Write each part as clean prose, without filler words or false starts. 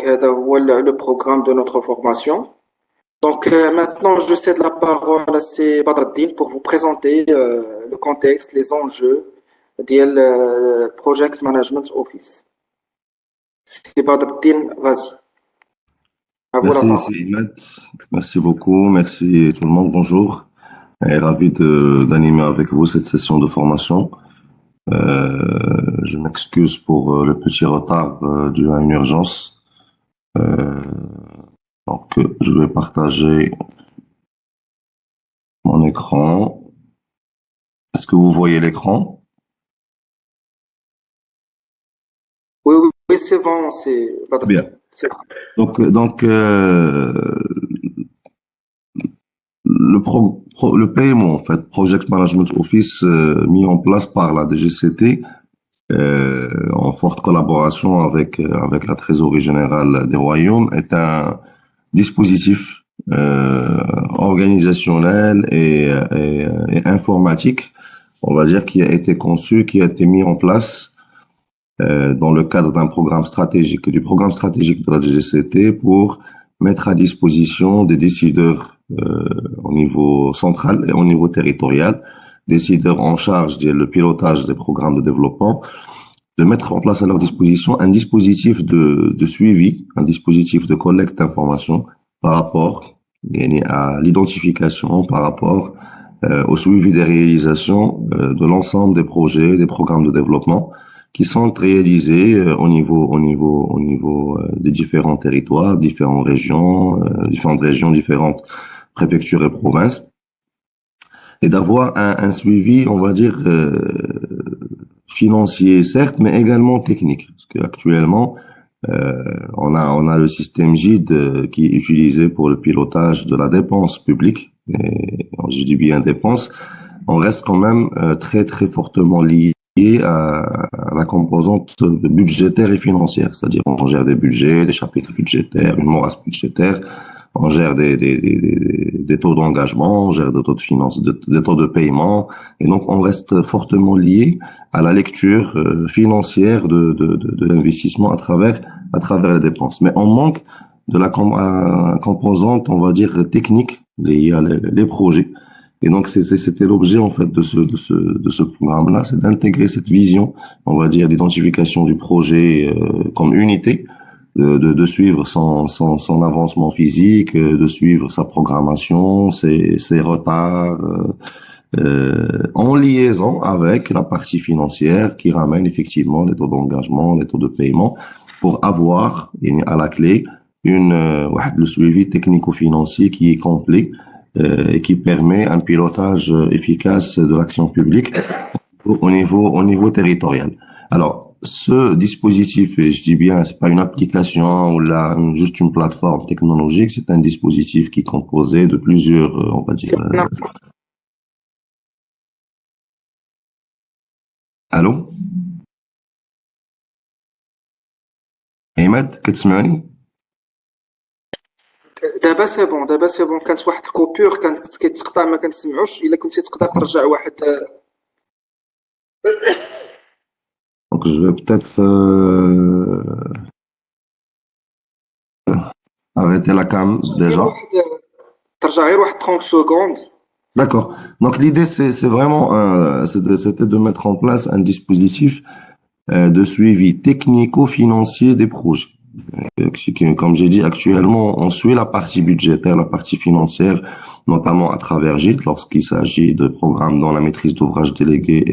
هذا هو le programme de notre formation. Donc maintenant, je cède la parole à C. Badreddine pour vous présenter le contexte, les enjeux de Project Management Office. C. Badreddine, vas-y, à vous la Merci, parole. c'est Imad. Merci beaucoup. Merci tout le monde. Bonjour. Et ravi d'animer avec vous cette session de formation. Je m'excuse pour le petit retard dû à une urgence. Euh, je vais partager mon écran. Est-ce que vous voyez l'écran? Oui, oui, oui, c'est bon, c'est Bien. Badreddine. Donc, le PMO, en fait, Project Management Office, mis en place par la DGCT, en forte collaboration avec la Trésorerie générale des Royaumes, est un dispositif organisationnel et informatique, on va dire, qui a été conçu, qui a été mis en place dans le cadre d'un programme stratégique, du programme stratégique de la DGCT pour mettre à disposition des décideurs au niveau central et au niveau territorial, décideurs en charge du pilotage des programmes de développement, de mettre en place à leur disposition un dispositif de suivi, un dispositif de collecte d'informations par rapport à l'identification, par rapport au suivi des réalisations de l'ensemble des projets, des programmes de développement qui sont réalisés au niveau des différents territoires, différentes régions, différentes préfectures et provinces, et d'avoir un suivi, on va dire, financier, certes, mais également technique. Parce qu'actuellement, on a le système GID qui est utilisé pour le pilotage de la dépense publique. Et quand je dis bien dépense, on reste quand même très, très fortement lié à la composante budgétaire et financière. C'est-à-dire, on gère des budgets, des chapitres budgétaires, une morasse budgétaire, on gère des taux d'engagement, on gère des taux de finance, des taux de paiement, et donc on reste fortement lié à la lecture financière de l'investissement à travers les dépenses. Mais on manque de la composante, on va dire, technique liée à les projets. Et donc c'était l'objet en fait de ce programme-là, c'est d'intégrer cette vision, on va dire, d'identification du projet comme unité, de suivre son avancement physique, de suivre sa programmation, ses retards, en liaison avec la partie financière qui ramène effectivement les taux d'engagement, les taux de paiement, pour avoir à la clé le suivi technico-financier qui est complet et qui permet un pilotage efficace de l'action publique au niveau territorial. Alors, ce dispositif, et je dis bien, c'est pas une application ou là juste une plateforme technologique, c'est un dispositif qui est composé de plusieurs, on va dire. Allô? Ahmed, كتسمعني؟ دابا سي بون كانت واحد الكوبور كانت كيتقطع ما كنسمعوش الا كنتي تقدر ترجع واحد. Donc je vais peut-être arrêter la cam déjà. ترجع غير واحد 30 secondes. D'accord. Donc l'idée c'est vraiment c'était de mettre en place un dispositif de suivi technico-financier des projets. Comme j'ai dit, actuellement, on suit la partie budgétaire, la partie financière, notamment à travers GID, lorsqu'il s'agit de programmes dont la maîtrise d'ouvrage déléguée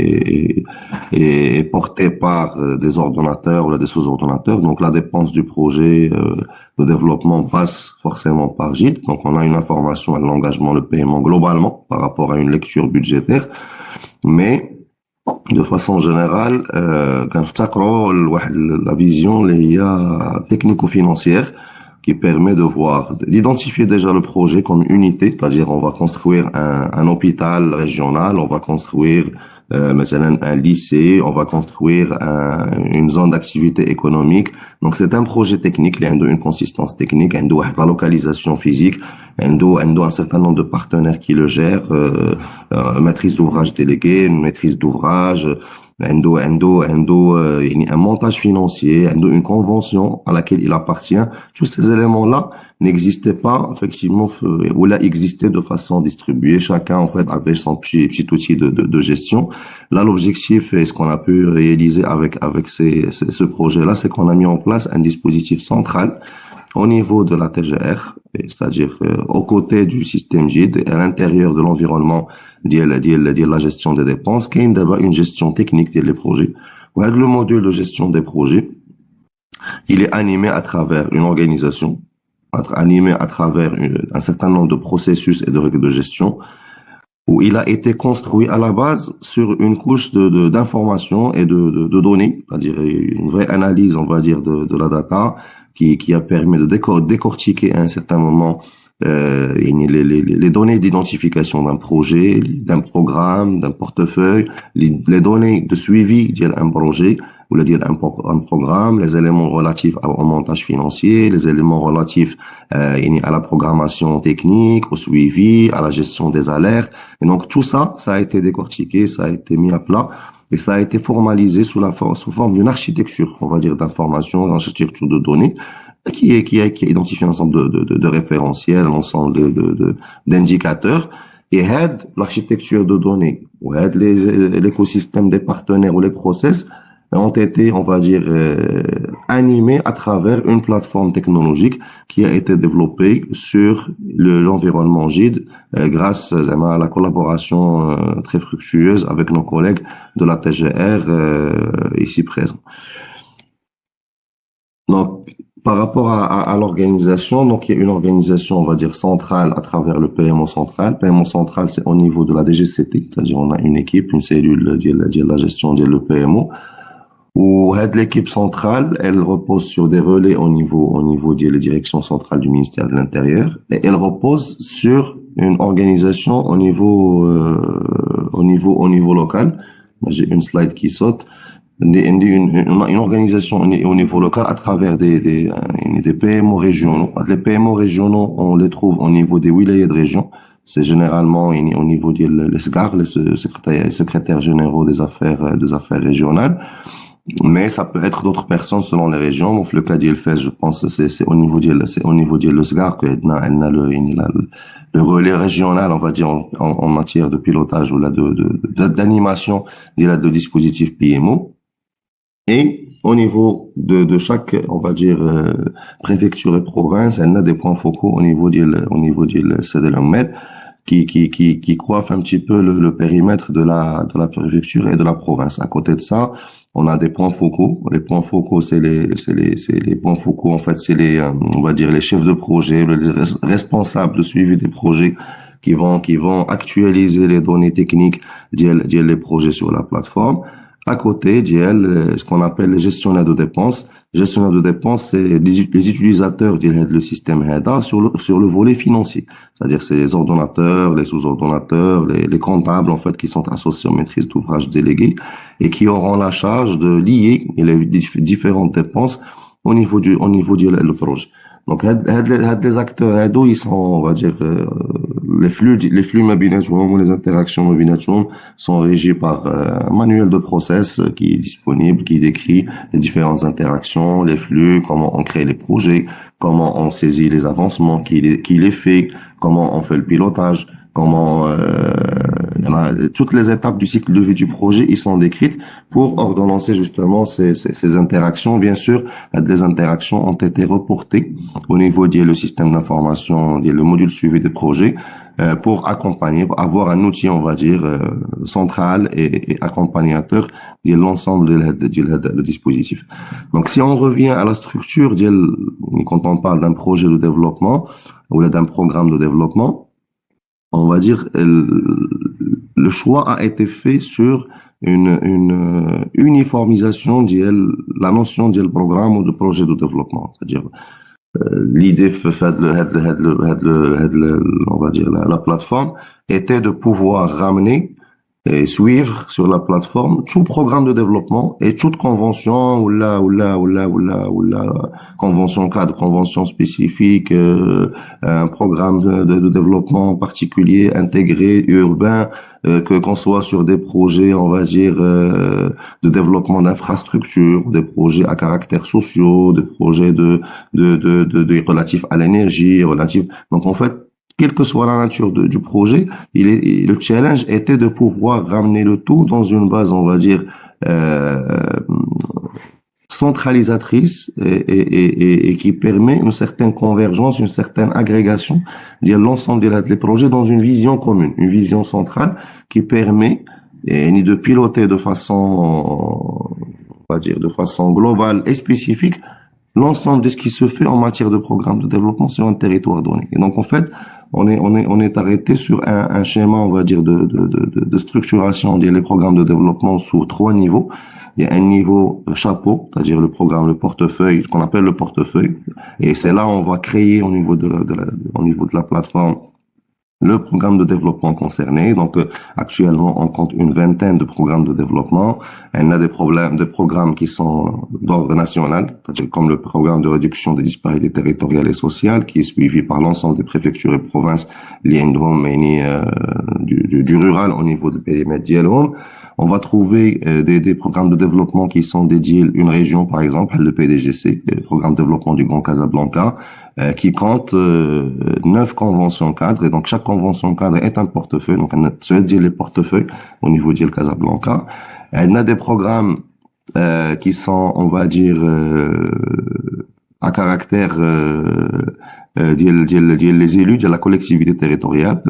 est portée par des ordonnateurs ou des sous-ordonnateurs. Donc, la dépense du projet de développement passe forcément par GID. Donc, on a une information, un engagement, le paiement globalement par rapport à une lecture budgétaire. Mais de façon générale, la vision technico-financière qui permet d'identifier déjà le projet comme unité, c'est-à-dire on va construire un hôpital régional, on va construire un lycée, on va construire une zone d'activité économique. Donc c'est un projet technique, il y a une consistance technique, il y a la localisation physique, il y a un certain nombre de partenaires qui le gèrent, maîtrise d'ouvrage déléguée, une maîtrise d'ouvrage, يعني un montage financier, une convention à laquelle il appartient. Tous ces éléments-là n'existaient pas, effectivement, ou là, existaient de façon distribuée. Chacun, en fait, avait son petit outil de gestion. Là, l'objectif et ce qu'on a pu réaliser avec ce projet-là, c'est qu'on a mis en place un dispositif central au niveau de la TGR, c'est-à-dire aux côtés du système GID et à l'intérieur de l'environnement de la gestion des dépenses, qu'il y a d'abord une gestion technique des projets. Le module de gestion des projets, il est animé à travers une organisation, animé à travers un certain nombre de processus et de règles de gestion, où il a été construit à la base sur une couche d'informations et de données, c'est-à-dire une vraie analyse, on va dire, de la data, qui a permis de décortiquer à un certain moment les données d'identification d'un projet, d'un programme, d'un portefeuille, les données de suivi d'un projet ou un programme, les éléments relatifs au montage financier, les éléments relatifs à la programmation technique, au suivi, à la gestion des alertes. Et donc tout ça, ça a été décortiqué, ça a été mis à plat. Et ça a été formalisé sous forme d'une architecture, on va dire, d'information, d'une architecture de données, qui a identifié un ensemble de référentiels, un ensemble d'indicateurs, et aide l'architecture de données, ou aide l'écosystème des partenaires ou les process, ont été, on va dire, animés à travers une plateforme technologique qui a été développée sur l'environnement GID grâce à la collaboration très fructueuse avec nos collègues de la TGR ici présents. Donc, par rapport à l'organisation, donc il y a une organisation, on va dire, centrale à travers le PMO central. PMO central, c'est au niveau de la DGCT, c'est-à-dire on a une équipe, une cellule de la gestion de le PMO. Où l'équipe centrale, elle repose sur des relais au niveau de la direction centrale du ministère de l'Intérieur, et elle repose sur une organisation au niveau local. J'ai une slide qui saute. Une organisation au niveau local à travers des PMO régionaux. Les PMO régionaux, on les trouve au niveau des wilayas de région. C'est généralement au niveau des SGAR, les secrétaires généraux des affaires régionales. Mais ça peut être d'autres personnes selon les régions. Donc, le cas d'Ilfès, je pense, c'est au niveau de l'ESGAR que elle a le relais régional, on va dire, en matière de pilotage ou là d'animation, de dispositifs PMO. Et au niveau de chaque, on va dire, préfecture et province, elle a des points focaux au niveau de CDLML qui coiffent un petit peu le périmètre de la préfecture et de la province. À côté de ça, on a des points focaux. Les points focaux, c'est les points focaux, en fait, c'est on va dire, les chefs de projet, les responsables de suivi des projets qui vont actualiser les données techniques des projets sur la plateforme. À côté, ce qu'on appelle les gestionnaires de dépenses. Les gestionnaires de dépenses, c'est les utilisateurs le système HEDA sur le volet financier. C'est-à-dire, c'est les ordonnateurs, les sous-ordonnateurs, les comptables, en fait, qui sont associés aux maîtrises d'ouvrage déléguées et qui auront la charge de lier les différentes dépenses au niveau du projet. Donc, les acteurs, ils sont, on va dire, les flux mabinatoires ou les interactions mabinatoires sont régis par un manuel de process qui est disponible, qui décrit les différentes interactions, les flux, comment on crée les projets, comment on saisit les avancements, qui les fait, comment on fait le pilotage, comment toutes les étapes du cycle de vie du projet, ils sont décrites pour ordonnancer justement ces interactions. Bien sûr, des interactions ont été reportées au niveau le système d'information, le module suivi des projets, pour accompagner, pour avoir un outil, on va dire, central et accompagnateur de l'ensemble de dispositif. Donc, si on revient à la structure, quand on parle d'un projet de développement ou d'un programme de développement, on va dire, le choix a été fait sur une uniformisation de la notion de programme ou de projet de développement. C'est-à-dire, l'idée on va dire, la plateforme était de pouvoir ramener et suivre sur la plateforme tout programme de développement et toute convention ou la convention cadre, convention spécifique, un programme de développement particulier, intégré, urbain, que qu'on soit sur des projets, on va dire, de développement d'infrastructures, des projets à caractère sociaux, des projets de relatifs à l'énergie, relatifs. Donc en fait, quelle que soit la nature du projet, le challenge était de pouvoir ramener le tout dans une base, on va dire, euh, centralisatrice et qui permet une certaine convergence, une certaine agrégation de l'ensemble des projets dans une vision commune, une vision centrale qui permet ni de piloter de façon, on va dire, de façon globale et spécifique l'ensemble de ce qui se fait en matière de programme de développement sur un territoire donné. Et donc, en fait, on est arrêté sur un schéma, on va dire, de structuration des programmes de développement sous trois niveaux. Il y a un niveau chapeau, c'est-à-dire le programme, le portefeuille, qu'on appelle le portefeuille. Et c'est là où on va créer au niveau au niveau de la plateforme le programme de développement concerné. Donc, actuellement, on compte une vingtaine de programmes de développement. Il y a des programmes qui sont d'ordre national, c'est-à-dire comme le programme de réduction des disparités territoriales et sociales, qui est suivi par l'ensemble des préfectures et provinces liées du rural au niveau du périmètre d'Yelhom. On va trouver des programmes de développement qui sont dédiés à une région, par exemple, le PDGC, le programme de développement du Grand Casablanca, qui compte 9 conventions cadres. Et donc, chaque convention cadre est un portefeuille. Donc, on a les portefeuilles au niveau de Casablanca. On a des programmes qui sont, on va dire, à caractère les élus de la collectivité territoriale,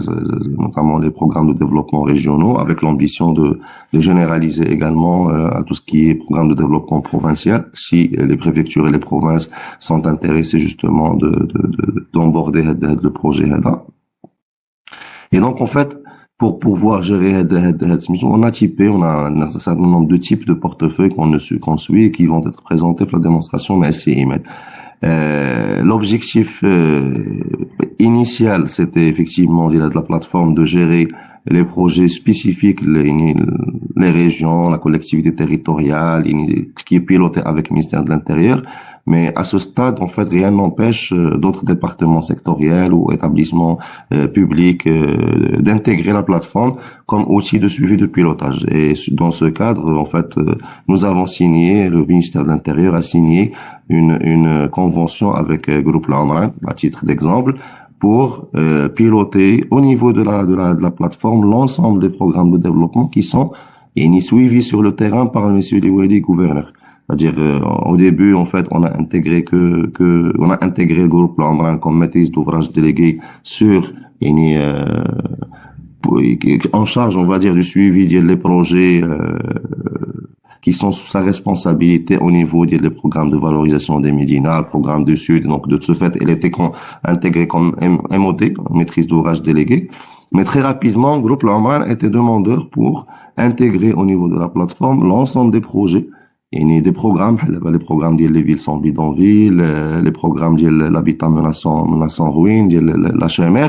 notamment les programmes de développement régionaux, avec l'ambition de généraliser également à tout ce qui est programme de développement provincial, si les préfectures et les provinces sont intéressées justement d'emborder le projet HEDA. Et donc, en fait, pour pouvoir gérer cette mission, on a un certain nombre de types de portefeuilles qu'on suit et qui vont être présentés pour la démonstration, mais c'est l'objectif initial, c'était effectivement de la plateforme de gérer les projets spécifiques, les régions, la collectivité territoriale, ce qui est piloté avec le ministère de l'Intérieur. Mais à ce stade, en fait, rien n'empêche d'autres départements sectoriels ou établissements publics d'intégrer la plateforme comme outil de suivi de pilotage. Et dans ce cadre, en fait, nous avons signé, le ministère de l'Intérieur a signé une convention avec Groupe La Omran, à titre d'exemple, pour piloter au niveau de la plateforme l'ensemble des programmes de développement qui sont suivis sur le terrain par M. Liwali, gouverneur. C'est-à-dire, au début, en fait, on a intégré on a intégré le groupe L'Amran comme maîtrise d'ouvrage délégué sur, en charge, on va dire, du suivi des projets, qui sont sous sa responsabilité au niveau des programmes de valorisation des médinas, le programme du Sud. Donc, de ce fait, elle était intégrée comme MOD, maîtrise d'ouvrage délégué. Mais très rapidement, le groupe L'Amran était demandeur pour intégrer au niveau de la plateforme l'ensemble des projets. Il y a des programmes, les programmes des villes sans bidonville, les programmes de l'habitat menaçant ruine, l'HMR,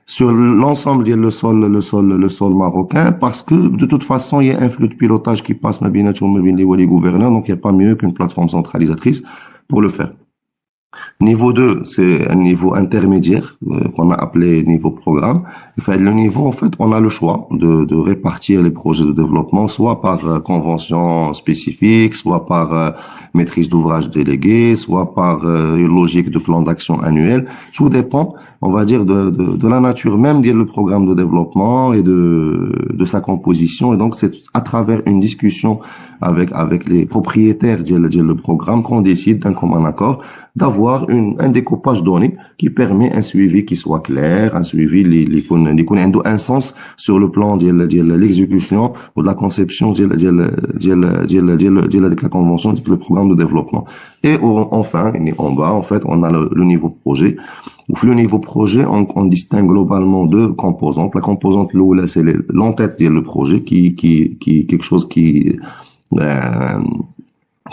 sur l'ensemble le sol marocain, parce que de toute façon, il y a un flux de pilotage qui passe ma bien les gouverneurs, donc il n'y a pas mieux qu'une plateforme centralisatrice pour le faire. Niveau 2, c'est un niveau intermédiaire qu'on a appelé niveau programme. Le niveau, en fait, on a le choix de répartir les projets de développement, soit par convention spécifique, soit par maîtrise d'ouvrage délégué, soit par une logique de plan d'action annuel. Tout dépend, on va dire, de la nature même du programme de développement et de sa composition. Et donc, c'est à travers une discussion avec les propriétaires du programme qu'on décide d'un commun accord d'avoir un découpage donné qui permet un suivi qui soit clair, un suivi un sens sur le plan de l'exécution ou de la conception de la convention du programme de développement. Et enfin, en bas, en fait, on a le niveau projet. Le niveau projet, on distingue globalement deux composantes. La composante l'oula, c'est l'entête du projet qui quelque chose qui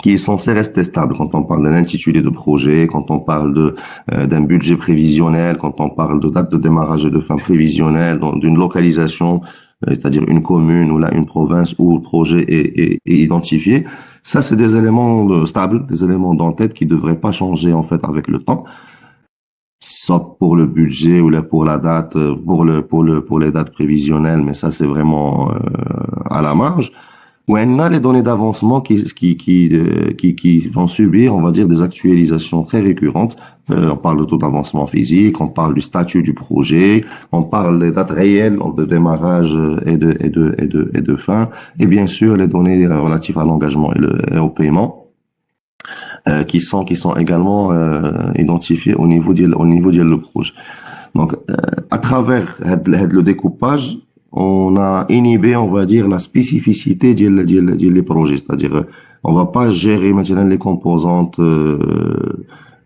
est censé rester stable quand on parle d'un intitulé de projet, quand on parle d'un budget prévisionnel, quand on parle de date de démarrage et de fin prévisionnelle, d'une localisation, c'est-à-dire une commune ou là une province où le projet est identifié. Ça, c'est des éléments stables, des éléments d'entête qui devraient pas changer en fait avec le temps. sauf pour le budget ou là pour la date, pour les dates prévisionnelles, mais ça c'est vraiment à la marge. Où on a les données d'avancement qui vont subir, on va dire, des actualisations très récurrentes. On parle de taux d'avancement physique, on parle du statut du projet, on parle des dates réelles de démarrage et de fin, et bien sûr les données relatives à l'engagement et au paiement. Qui sont également identifiés au niveau du projet. Donc à travers le découpage, on a inhibé, on va dire, la spécificité des projets, c'est-à-dire on va pas gérer maintenant les composantes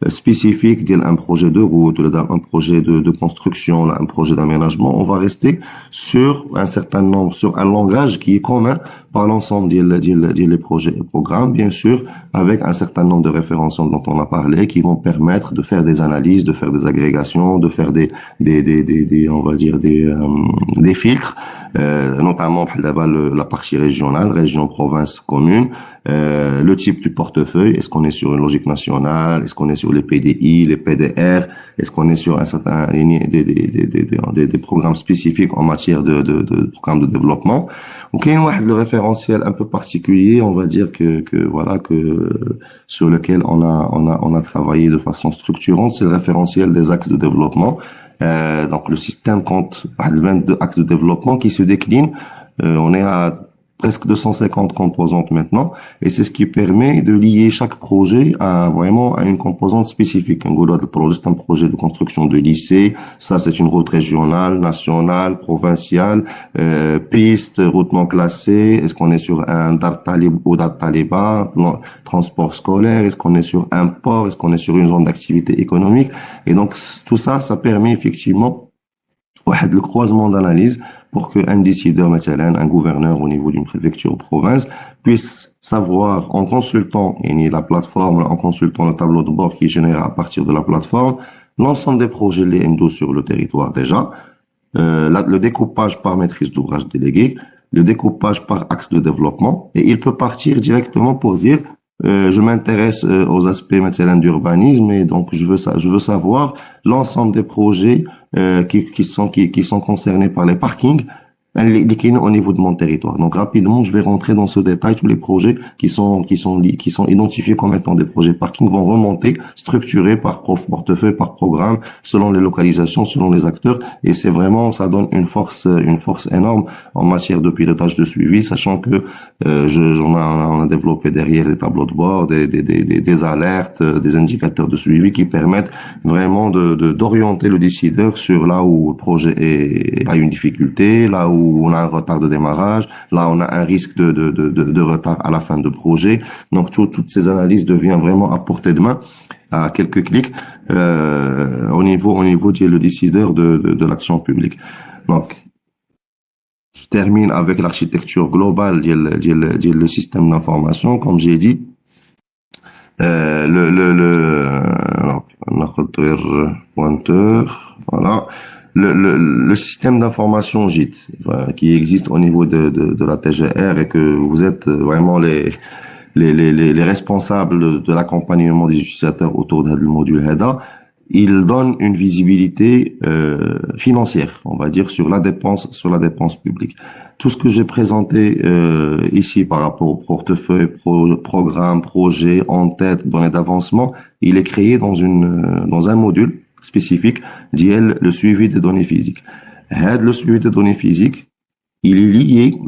spécifiques d'un projet de route, un projet de construction, un projet d'aménagement. On va rester sur sur un langage qui est commun par l'ensemble des projets et programmes, bien sûr, avec un certain nombre de références dont on a parlé, qui vont permettre de faire des analyses, de faire des agrégations, de faire on va dire des filtres, notamment la partie régionale, région, province, commune, le type du portefeuille. Est-ce qu'on est sur une logique nationale? Est-ce qu'on est sur les PDI, les PDR? Est-ce qu'on est sur un certain des programmes spécifiques en matière de programmes de développement? Ok, le référentiel un peu particulier, on va dire que sur lequel on a travaillé de façon structurante, c'est le référentiel des axes de développement. Donc le système compte 22 axes de développement qui se déclinent. On est à presque 250 composantes maintenant, et c'est ce qui permet de lier chaque projet à une composante spécifique. Un projet, c'est un projet de construction de lycée, ça c'est une route régionale, nationale, provinciale, piste, route non classée, est-ce qu'on est sur un Dar Talib ou Dar Taliba, transport scolaire, est-ce qu'on est sur un port, est-ce qu'on est sur une zone d'activité économique, et donc tout ça, ça permet effectivement le croisement d'analyse pour qu'un décideur, un gouverneur au niveau d'une préfecture ou province, puisse savoir, en consultant la plateforme, en consultant le tableau de bord qui est généré à partir de la plateforme, l'ensemble des projets, les MDO sur le territoire déjà, le découpage par maîtrise d'ouvrage délégué, le découpage par axe de développement, et il peut partir directement pour dire je m'intéresse aux aspects d'urbanisme, et donc je veux savoir l'ensemble des projets qui sont concernés par les parkings au niveau de mon territoire. Donc rapidement, je vais rentrer dans ce détail. Tous les projets qui sont identifiés comme étant des projets parking vont remonter, structurés par portefeuille, par programme, selon les localisations, selon les acteurs. Et c'est vraiment, ça donne une force énorme en matière de pilotage de suivi, sachant que on a développé derrière des tableaux de bord, des alertes, des indicateurs de suivi qui permettent vraiment d'orienter le décideur sur là où le projet a une difficulté, là où on a un retard de démarrage, là on a un risque de retard à la fin de projet. Donc toutes ces analyses deviennent vraiment à portée de main, à quelques clics, au niveau le décideur de l'action publique. Donc je termine avec l'architecture globale le système d'information, comme j'ai dit. Alors on a pointeur, voilà. Le système d'information GIT qui existe au niveau de la TGR, et que vous êtes vraiment les responsables de l'accompagnement des utilisateurs autour de le module HEDA, il donne une visibilité financière, on va dire, sur la dépense publique. Tout ce que j'ai présenté ici par rapport au portefeuille, programme, projet, en tête, données d'avancement, il est créé dans un module spécifique, le suivi des données physiques. Le suivi des données physiques, il est lié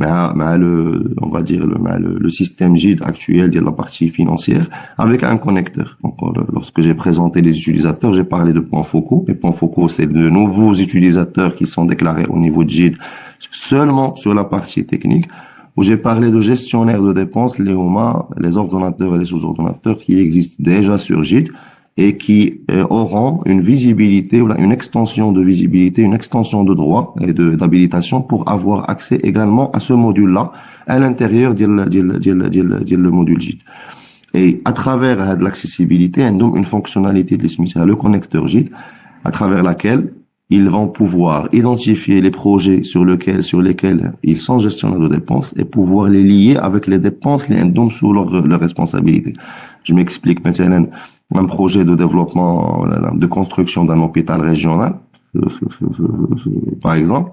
on va dire le système GID actuel de la partie financière avec un connecteur. Donc lorsque j'ai présenté les utilisateurs, j'ai parlé de points focaux. Les points focaux, c'est de nouveaux utilisateurs qui sont déclarés au niveau de GID seulement sur la partie technique, où j'ai parlé de gestionnaires de dépenses, les OMA, les ordonnateurs et les sous-ordonnateurs qui existent déjà sur GID et qui auront une visibilité, ou une extension de visibilité, une extension de droit et d'habilitation pour avoir accès également à ce module-là à l'intérieur le module JIT. Et à travers l'accessibilité, une fonctionnalité de le connecteur JIT, à travers laquelle ils vont pouvoir identifier les projets sur lesquels ils sont gestionnaires de dépenses et pouvoir les lier avec les dépenses, les NDOM sous leur responsabilité. Je m'explique maintenant, un projet de développement, de construction d'un hôpital régional, par exemple.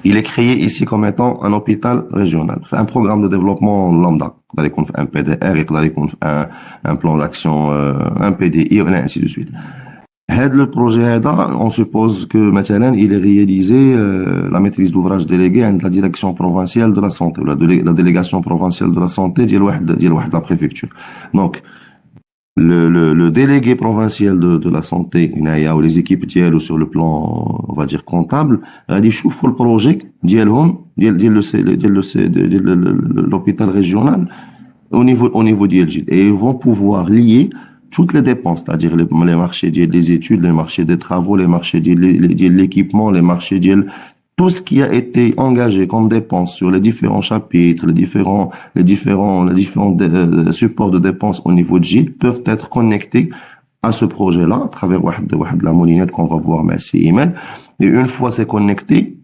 Il est créé ici comme étant un hôpital régional. Un programme de développement lambda. Il y a un PDR, il y a un plan d'action, un PDI, et ainsi de suite. Le projet, on suppose que maintenant, il est réalisé la maîtrise d'ouvrage déléguée à la direction provinciale de la santé, ou la délégation provinciale de la santé, de la préfecture. Donc, le délégué provincial de la santé, ou les équipes dièle sur le plan, on va dire, comptable, غادي يشوفوا le projet ديالهم ديال l'hôpital régional au niveau ديال الجيل, et ils vont pouvoir lier toutes les dépenses, c'est-à-dire les marchés des études, les marchés des travaux, les marchés de l'équipement, les marchés de tout ce qui a été engagé comme dépenses sur les différents chapitres, les différents supports de dépenses au niveau de GIL peuvent être connectés à ce projet-là à travers la moulinette qu'on va voir merci email. Et une fois c'est connecté,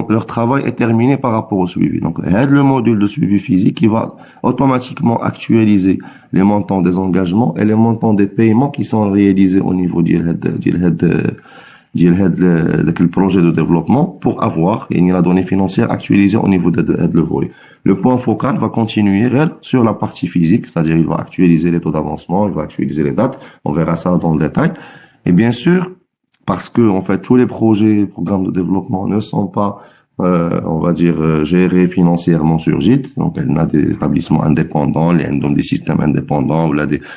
leur travail est terminé par rapport au suivi. Donc, il y a le module de suivi physique qui va automatiquement actualiser les montants des engagements et les montants des paiements qui sont réalisés au niveau le projet de développement pour avoir la donnée financière actualisée au niveau de le volet. Le point focal va continuer sur la partie physique, c'est-à-dire il va actualiser les taux d'avancement, il va actualiser les dates, on verra ça dans le détail. Et bien sûr, parce que en fait tous les projets, programmes de développement ne sont pas on va dire gérés financièrement sur GIT, donc on a des établissements indépendants, des systèmes indépendants,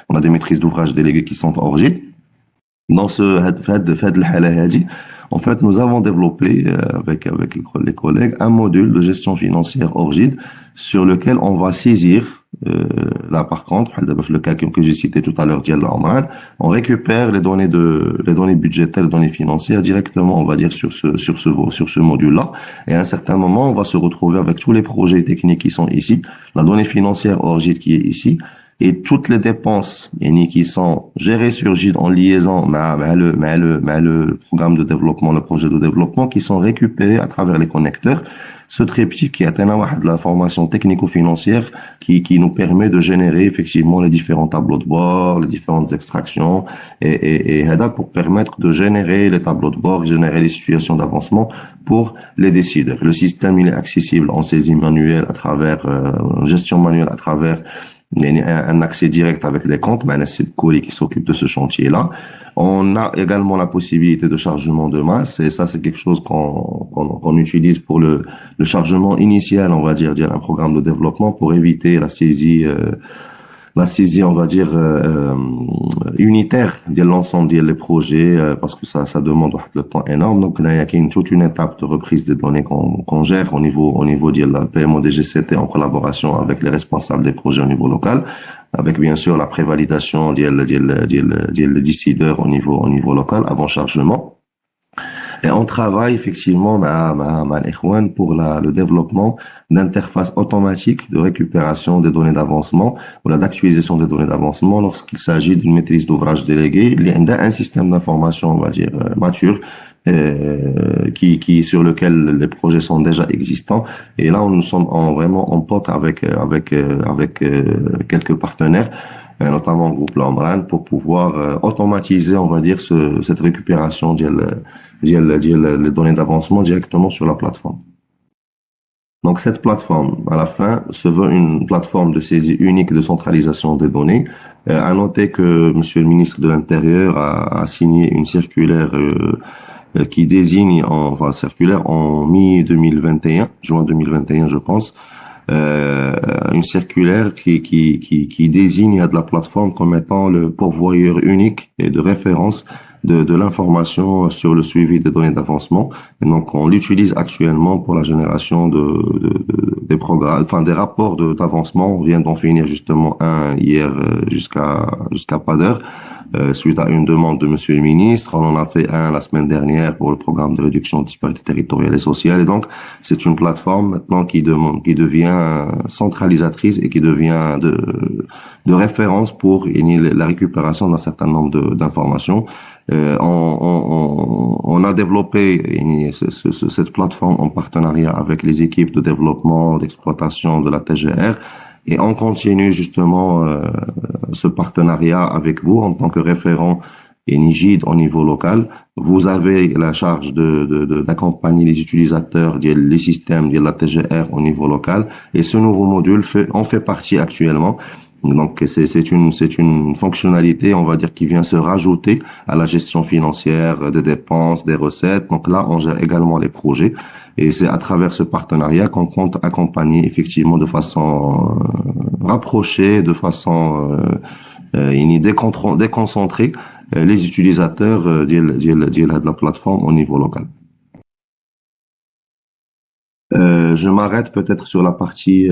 on a des maîtrises d'ouvrage déléguées qui sont hors GIT. Dans en fait, nous avons développé avec les collègues un module de gestion financière hors GID sur lequel on va saisir là par contre, le cas que j'ai cité tout à l'heure, on récupère les données budgétaires, les données financières directement, on va dire sur ce module-là. Et à un certain moment, on va se retrouver avec tous les projets techniques qui sont ici, la donnée financière hors GID qui est ici, et toutes les dépenses qui sont gérées sur GID en liaison avec le programme de développement, le projet de développement, qui sont récupérées à travers les connecteurs. Ce triptyque qui est de la formation technico-financière qui nous permet de générer effectivement les différents tableaux de bord, les différentes extractions et pour permettre de générer les tableaux de bord, générer les situations d'avancement pour les décideurs. Le système, il est accessible en saisie manuelle à travers gestion manuelle à travers un accès direct avec les comptes, c'est le courrier qui s'occupe de ce chantier-là. On a également la possibilité de chargement de masse, et ça, c'est quelque chose qu'on utilise pour le chargement initial, on va dire, d'un programme de développement pour éviter la saisie, on va dire, unitaire de l'ensemble des projets, parce que ça demande le temps énorme. Donc, il y a toute une étape de reprise des données qu'on gère au niveau de la PMO des GCT en collaboration avec les responsables des projets au niveau local, avec bien sûr la prévalidation des décideurs au niveau local avant chargement. Et on travaille effectivement pour le développement d'interfaces automatiques de récupération des données d'avancement ou d'actualisation des données d'avancement lorsqu'il s'agit d'une maîtrise d'ouvrage déléguée. Il y a un système d'information, on va dire, mature, sur lequel les projets sont déjà existants. Et là, nous sommes vraiment en POC avec quelques partenaires, notamment le groupe Lambran, pour pouvoir automatiser, on va dire, cette récupération les données d'avancement directement sur la plateforme. Donc cette plateforme, à la fin, se veut une plateforme de saisie unique de centralisation des données. À noter que Monsieur le ministre de l'Intérieur a signé une circulaire qui désigne, circulaire en mi-2021, juin 2021, je pense, une circulaire qui désigne de la plateforme comme étant le pourvoyeur unique et de référence de l'information sur le suivi des données d'avancement. Et donc, on l'utilise actuellement pour la génération des programmes, des rapports d'avancement. On vient d'en finir justement un hier jusqu'à pas d'heure. Suite à une demande de Monsieur le ministre, on en a fait un la semaine dernière pour le programme de réduction de disparités territoriales et sociales. Et donc, c'est une plateforme maintenant qui devient centralisatrice et qui devient de référence pour la récupération d'un certain nombre d'informations. On a développé cette plateforme en partenariat avec les équipes de développement, d'exploitation de la TGR. et on continue justement ce partenariat avec vous en tant que référent et Nigid au niveau local. Vous avez la charge d'accompagner les utilisateurs, les systèmes de la TGR au niveau local. Et ce nouveau module en fait partie actuellement. Donc, c'est une fonctionnalité, on va dire, qui vient se rajouter à la gestion financière des dépenses, des recettes. Donc là, on gère également les projets. Et c'est à travers ce partenariat qu'on compte accompagner effectivement de façon rapprochée, de façon déconcentrée les utilisateurs de la plateforme au niveau local. Je m'arrête peut-être sur la partie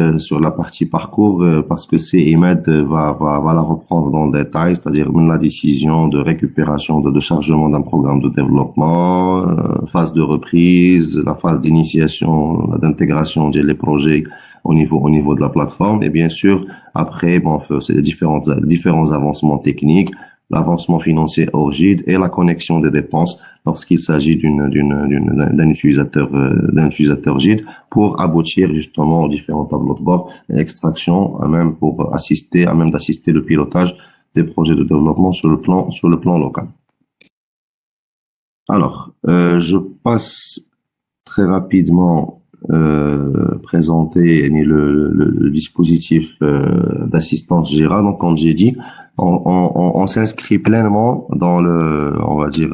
parcours parce que c'est Ahmed va la reprendre dans le détail, c'est-à-dire la décision de récupération de chargement d'un programme de développement, phase de reprise, la phase d'initiation, d'intégration des projets au niveau de la plateforme et bien sûr après c'est les différents avancements techniques, l'avancement financier hors GID et la connexion des dépenses lorsqu'il s'agit d'un utilisateur GID pour aboutir justement aux différents tableaux de bord et extraction à même d'assister le pilotage des projets de développement sur le plan local. Alors, je passe très rapidement présenter le dispositif d'assistance Jira. Donc, comme j'ai dit, on s'inscrit pleinement dans on va dire,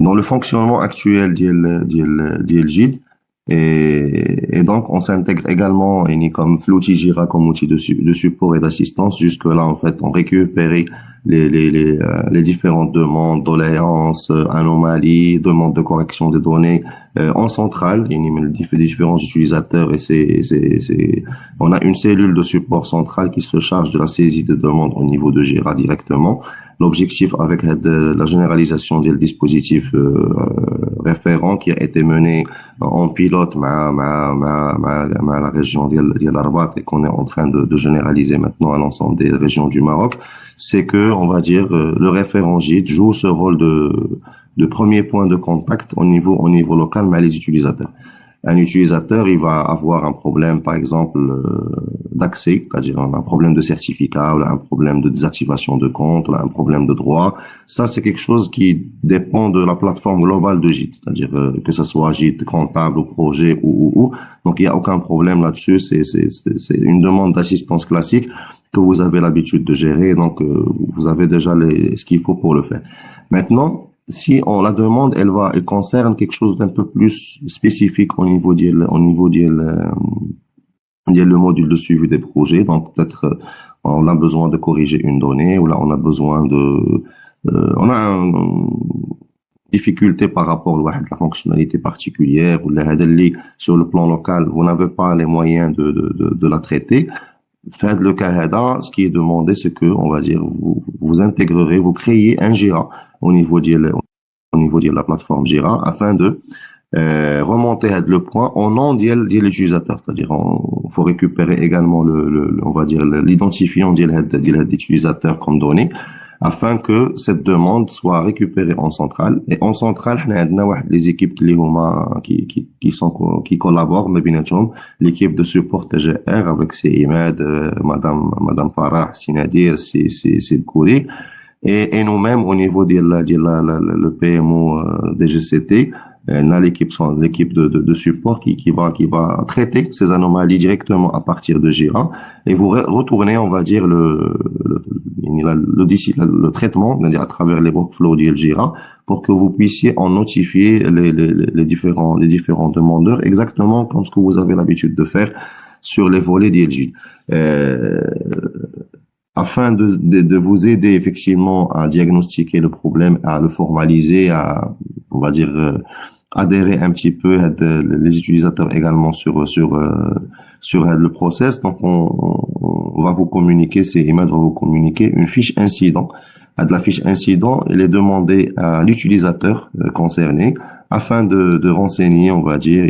dans le fonctionnement actuel d'IL GID. Et donc, on s'intègre également comme l'outil Jira comme outil de support et d'assistance. Jusque-là, en fait, on récupère les différentes demandes, doléances, anomalies, demandes de correction des données en centrale. Il y a les différents utilisateurs et on a une cellule de support centrale qui se charge de la saisie des demandes au niveau de Jira directement. L'objectif avec la généralisation du dispositif référent qui a été mené en pilote à la région de Arbat et qu'on est en train de généraliser maintenant à l'ensemble des régions du Maroc, c'est que, on va dire, le référent GID joue ce rôle de premier point de contact au niveau local mais les utilisateurs. Un utilisateur, il va avoir un problème, par exemple, d'accès, c'est-à-dire un problème de certificat, ou un problème de désactivation de compte, ou un problème de droit. Ça, c'est quelque chose qui dépend de la plateforme globale de GID, c'est-à-dire que ce soit GID comptable ou projet ou. Donc, il n'y a aucun problème là-dessus. C'est une demande d'assistance classique que vous avez l'habitude de gérer. Donc, vous avez déjà ce qu'il faut pour le faire. Maintenant, si on la demande, elle concerne quelque chose d'un peu plus spécifique au niveau le module de suivi des projets. Donc peut-être on a besoin de corriger une donnée ou là on a besoin on a une difficulté par rapport à la fonctionnalité particulière ou sur le plan local, vous n'avez pas les moyens de la traiter. Faites le cas, ce qui est demandé, c'est que, on va dire, vous intégrerez, vous créez un Jira au niveau de la plateforme Jira afin de remonter le point au nom de l'utilisateur. C'est-à-dire, faut récupérer également on va dire, l'identifiant de l'utilisateur comme donnée afin que cette demande soit récupérée en centrale. Et en centrale, on a les équipes qui collaborent, l'équipe de support TGR avec Ahmed, Madame Farah, Sinadir, c'est Kouri. Et nous-mêmes, au niveau de le PMO des GCT, on a l'équipe de support qui va traiter ces anomalies directement à partir de Jira et vous retournez, on va dire, le traitement, c'est-à-dire à travers les workflows de Jira pour que vous puissiez en notifier les différents demandeurs exactement comme ce que vous avez l'habitude de faire sur les volets d'ILG. Afin de vous aider effectivement à diagnostiquer le problème, à le formaliser, on va dire, adhérer un petit peu les utilisateurs également sur le process. Donc, on va vous communiquer, Ahmed va vous communiquer une fiche incident. De la fiche incident, il est demandé à l'utilisateur concerné afin de renseigner, on va dire,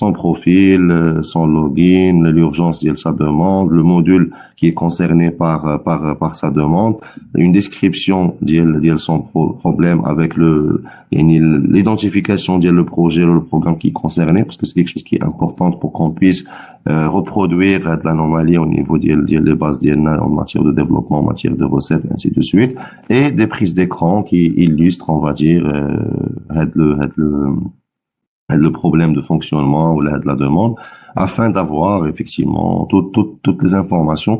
son profil, son login, l'urgence de sa demande, le module qui est concerné par sa demande, une description de son problème avec l'identification de le projet ou le programme qui est concerné, parce que c'est quelque chose qui est important pour qu'on puisse reproduire de l'anomalie au niveau des bases d'IA en matière de développement, en matière de recettes, ainsi de suite, et des prises d'écran qui illustrent, on va dire, le problème de fonctionnement ou de la demande, afin d'avoir effectivement toutes les informations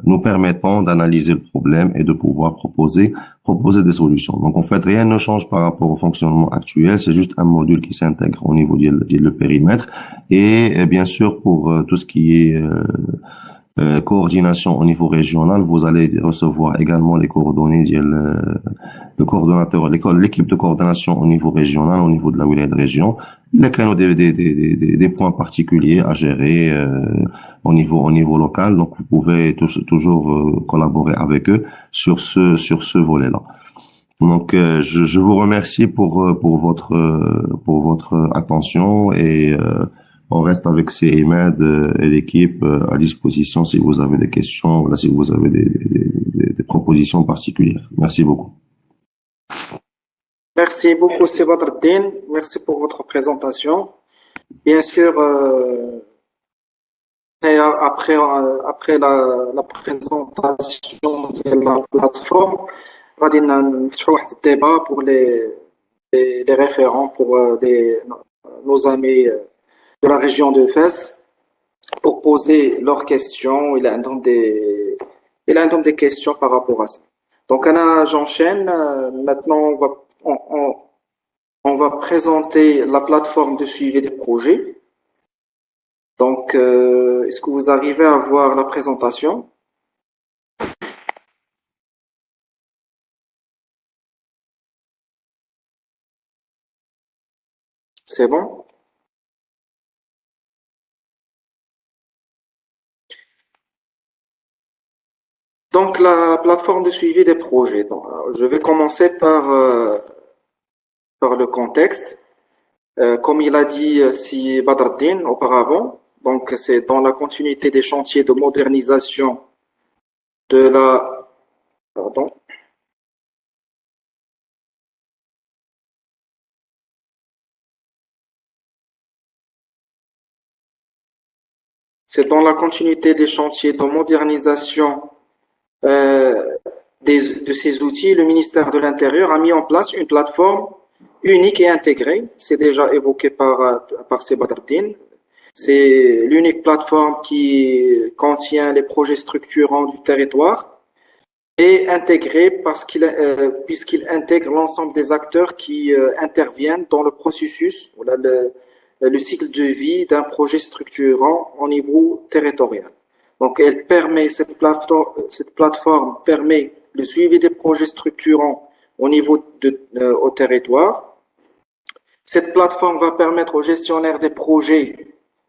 nous permettant d'analyser le problème et de pouvoir proposer des solutions. Donc en fait, rien ne change par rapport au fonctionnement actuel, c'est juste un module qui s'intègre au niveau du périmètre. Et bien sûr, pour tout ce qui est coordination au niveau régional, vous allez recevoir également les coordonnées le coordonnateur, l'équipe de coordination au niveau régional, au niveau de la wilaya de région, lesquels ont des points particuliers à gérer au niveau local. Donc, vous pouvez toujours collaborer avec eux sur ce volet-là. Donc, je vous remercie pour votre attention et on reste avec Imad et l'équipe à disposition si vous avez des questions, là, si vous avez des propositions particulières. Merci beaucoup. Merci beaucoup, Badreddine. Merci pour votre présentation. Bien sûr, après la présentation de la plateforme, غادي نفتحوا واحد الديبا pour les référents, pour nos amis de la région de Fès, pour poser leurs questions. Il a des questions par rapport à ça. Donc, j'enchaîne. Maintenant, on va présenter la plateforme de suivi des projets. Donc, est-ce que vous arrivez à voir la présentation? C'est bon? Donc, la plateforme de suivi des projets. Donc, je vais commencer par le contexte. Comme il a dit si Badreddine auparavant, donc c'est dans la continuité des chantiers de modernisation de la... Pardon. C'est dans la continuité des chantiers de modernisation de ces outils, le ministère de l'Intérieur a mis en place une plateforme unique et intégrée. C'est déjà évoqué par Badreddine. C'est l'unique plateforme qui contient les projets structurants du territoire et intégrée puisqu'il intègre l'ensemble des acteurs qui interviennent dans le processus, le cycle de vie d'un projet structurant au niveau territorial. Donc, cette plateforme permet le suivi des projets structurants au territoire. Cette plateforme va permettre aux gestionnaires des projets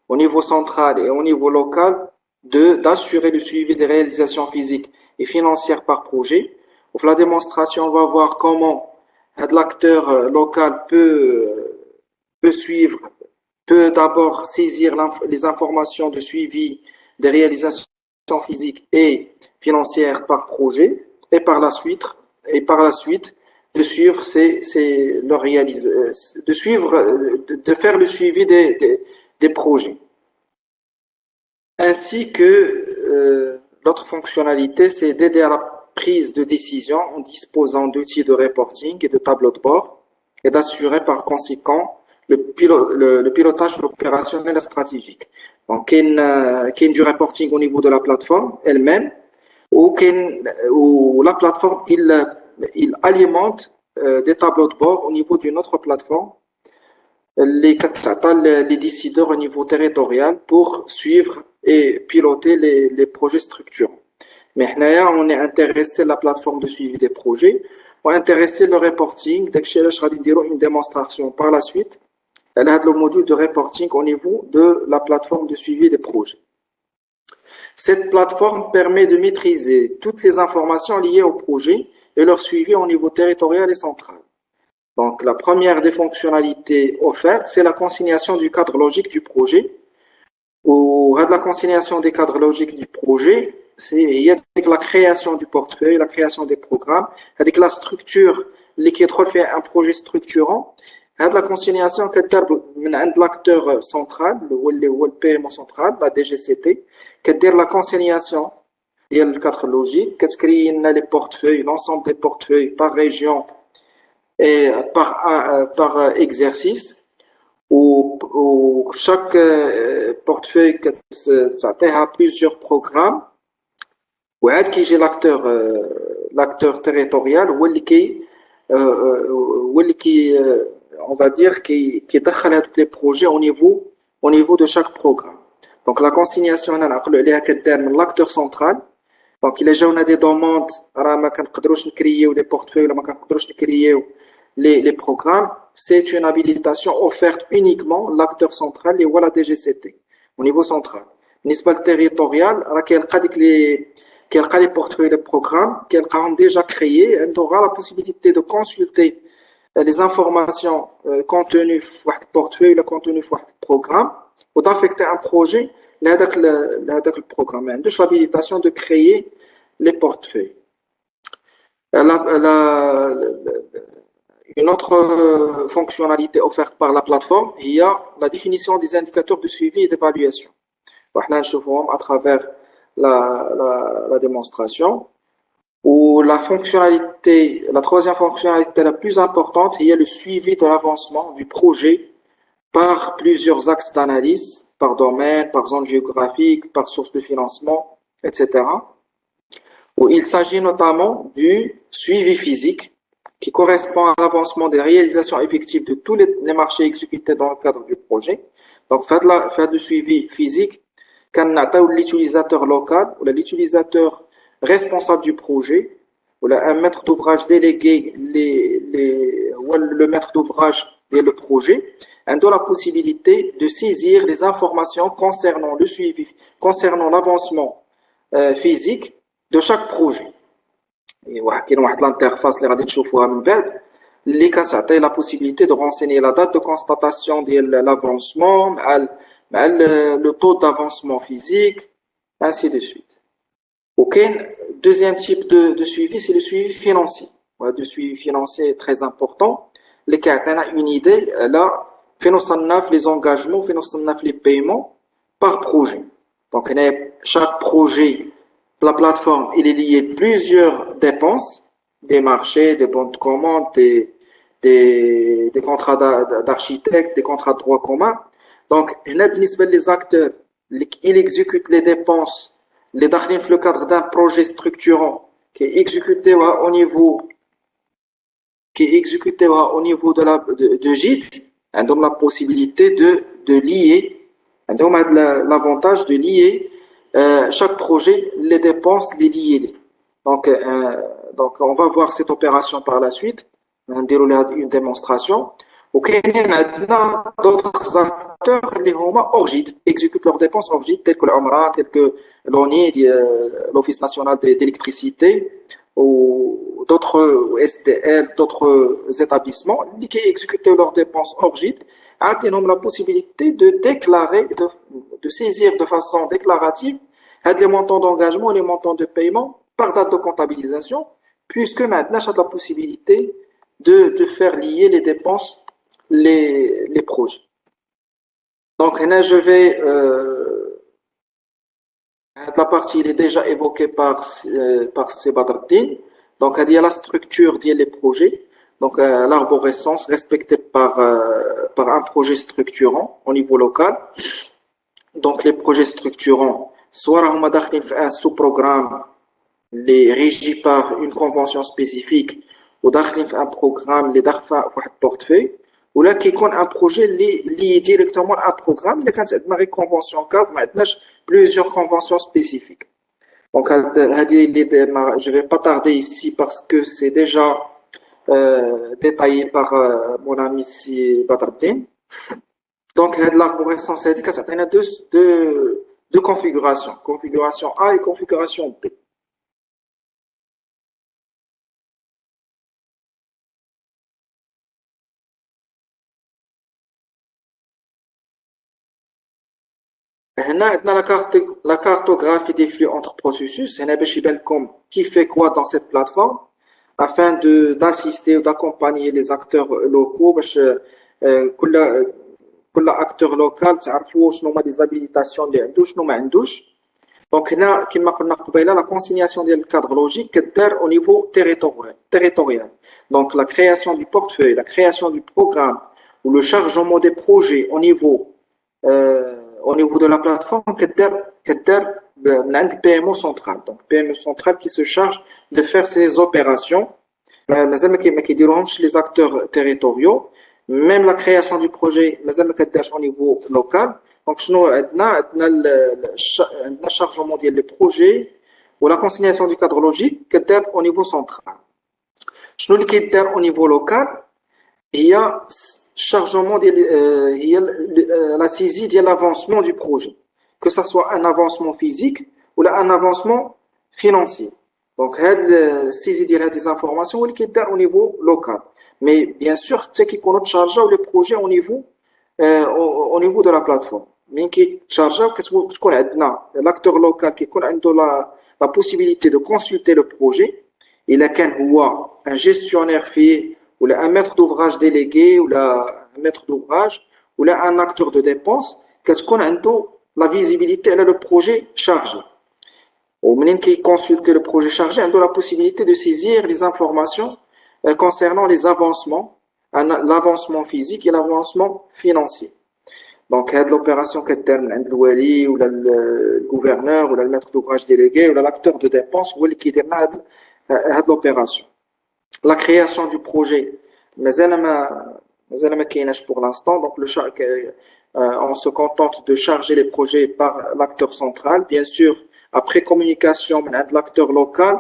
au niveau central et au niveau local d'assurer le suivi des réalisations physiques et financières par projet. Donc, la démonstration, on va voir comment l'acteur local peut suivre, peut d'abord saisir les informations de suivi des réalisations physiques et financières par projet et par la suite de suivre de faire le suivi des projets. Ainsi que l'autre fonctionnalité, c'est d'aider à la prise de décision en disposant d'outils de reporting et de tableaux de bord et d'assurer par conséquent le pilotage opérationnel et stratégique. Donc, il y a du reporting au niveau de la plateforme elle-même, où la plateforme, il alimente des tableaux de bord au niveau d'une autre plateforme, les décideurs au niveau territorial pour suivre et piloter les projets structurants. Mais on est intéressé à la plateforme de suivi des projets, on est intéressé le reporting, une démonstration par la suite. Elle a le module de reporting au niveau de la plateforme de suivi des projets. Cette plateforme permet de maîtriser toutes les informations liées au projet et leur suivi au niveau territorial et central. Donc, la première des fonctionnalités offertes, c'est la consignation du cadre logique du projet. Ou la consignation des cadres logiques du projet, il y a la création du portefeuille, la création des programmes, avec la structure qui fait un projet structurant. La consignation qui est l'acteur central, le PMO central, la DGCT, qui est la consignation du cadre logique, qui crée les portefeuilles, l'ensemble des portefeuilles par région et par exercice. Où chaque portefeuille a plusieurs programmes qui j'ai l'acteur territorial qui on va dire qui دخل tous les projets au niveau de chaque programme. Donc la consignation l'acteur central. Donc il y a des demandes ما كنقدروش نكريو les portefeuilles ولا ما كنقدروش نكريو les programmes. C'est une habilitation offerte uniquement l'acteur central et la DGCT au niveau central. Niveau territorial, quel les portefeuilles de programmes qu'elle a déjà créés, elle aura la possibilité de consulter les informations contenues dans le portefeuille, le contenu dans le programme, ou d'affecter un projet avec le programme. Elle a l'habilitation de créer les portefeuilles. Une autre fonctionnalité offerte par la plateforme, il y a la définition des indicateurs de suivi et d'évaluation. On à travers la démonstration. Ou la troisième fonctionnalité la plus importante, il y a le suivi de l'avancement du projet par plusieurs axes d'analyse, par domaine, par zone géographique, par source de financement, etc. Où il s'agit notamment du suivi physique, qui correspond à l'avancement des réalisations effectives de tous les marchés exécutés dans le cadre du projet. Donc, faire le suivi physique, quand l'utilisateur local ou l'utilisateur responsable du projet ou un maître d'ouvrage délégué, le maître d'ouvrage et le projet, a la possibilité de saisir les informations concernant le suivi, concernant l'avancement physique de chaque projet. Et كاين واحد l'interface اللي غادي تشوفوها من بعد اللي كتعطي la possibilité de renseigner la date de constatation ديال l'avancement مع le taux d'avancement physique ainsi de suite. وكاين deuxième type de suivi, c'est le suivi financier. Le suivi financier est très important اللي كيعطينا une idée على فين وصلنا في les engagements, فين وصلنا في les paiements par projet. Donc chaque projet, la plateforme, il est lié à plusieurs dépenses, des marchés, des bons de commande, des contrats d'architecte, des contrats de droit commun. Donc, les acteurs, ils exécutent les dépenses, les dans le cadre d'un projet structurant qui est exécuté au niveau de GIT, ils ont la possibilité de lier, ils ont l'avantage de lier chaque projet, les dépenses, les lier. Donc, on va voir cette opération par la suite. On va dérouler une démonstration. Il y a d'autres acteurs qui exécutent leurs dépenses hors GIT, tels que l'OMRA, tels que l'ONI, l'Office national d'électricité, ou d'autres SDL, d'autres établissements qui exécutent leurs dépenses hors GIT, ont la possibilité de déclarer, de saisir de façon déclarative les montants d'engagement et les montants de paiement par date de comptabilisation, puisque maintenant, j'ai la possibilité de faire lier les dépenses, les projets. Donc, là, je vais... la partie est déjà évoquée par Sebadreddin. Donc, il y a la structure des projets. Donc, l'arborescence respectée par un projet structurant au niveau local. Donc, les projets structurants, soit un sous-programme régi par une convention spécifique, ou un programme, un portefeuille, ou là, qui est un projet lié directement à un programme, il y a une convention cadre, maintenant, plusieurs conventions spécifiques. Donc, je ne vais pas tarder ici parce que c'est déjà détaillé par mon ami ici, Badreddin. Donc, l'arborescence, il y a deux configurations, configuration A et configuration B. هنا عندنا la cartographie des flux entre processus. هنا باش يبان لكم qui fait quoi dans cette plateforme afin d'assister ou d'accompagner les acteurs locaux باش كل acteur local تعرفوا شنو هما les habilitations اللي عنده شنو ما عندوش. دونك هنا كما قلنا قبيله la consignation ديال الكادر لوجيك كدار au niveau territorial. Donc la création du portefeuille, la création du programme ou le chargement des projets au niveau de la plateforme كدار من عند PMO central. Donc PMO central qui se charge de faire ces opérations. مازال ما كيديروهمش les acteurs territoriaux. Même la création du projet مازال ما كدارش au niveau local. Donc شنو عندنا عندنا chargement ديال les projets ou la consignation du cadre logique كدار au niveau central. شنو اللي كيدار au niveau local هي chargement هي la saisie ديال l'avancement du projet, que ça soit un avancement physique ou un avancement financier. Donc هاد saisie ديال هاد les informations هو اللي كيدار au niveau local. Mais bien sûr حتى كيكونوا تشارجاو les projets au niveau de la plateforme. من كيتشارجاو كتكون عندنا l'acteur local كيكون عنده la possibilité de consulter le projet. إلا كان هو un gestionnaire فيه ou un maître d'ouvrage délégué ou un maître d'ouvrage ou un acteur de dépense كتكون عنده la visibilité على le projet chargé. ومنين كيconsulter le projet chargé عنده la possibilité de saisir les informations concernant les avancements, l'avancement physique et l'avancement financier. Donc هاد l'opération كدار من عند الوالي ولا le gouverneur ولا le maître d'ouvrage délégué ولا l'acteur de dépense هو اللي كيدير لنا هاد l'opération. La création du projet, مازال ما كايناش pour l'instant. Donc on se contente de charger les projets par l'acteur central. Bien sûr, après communication avec l'acteur local,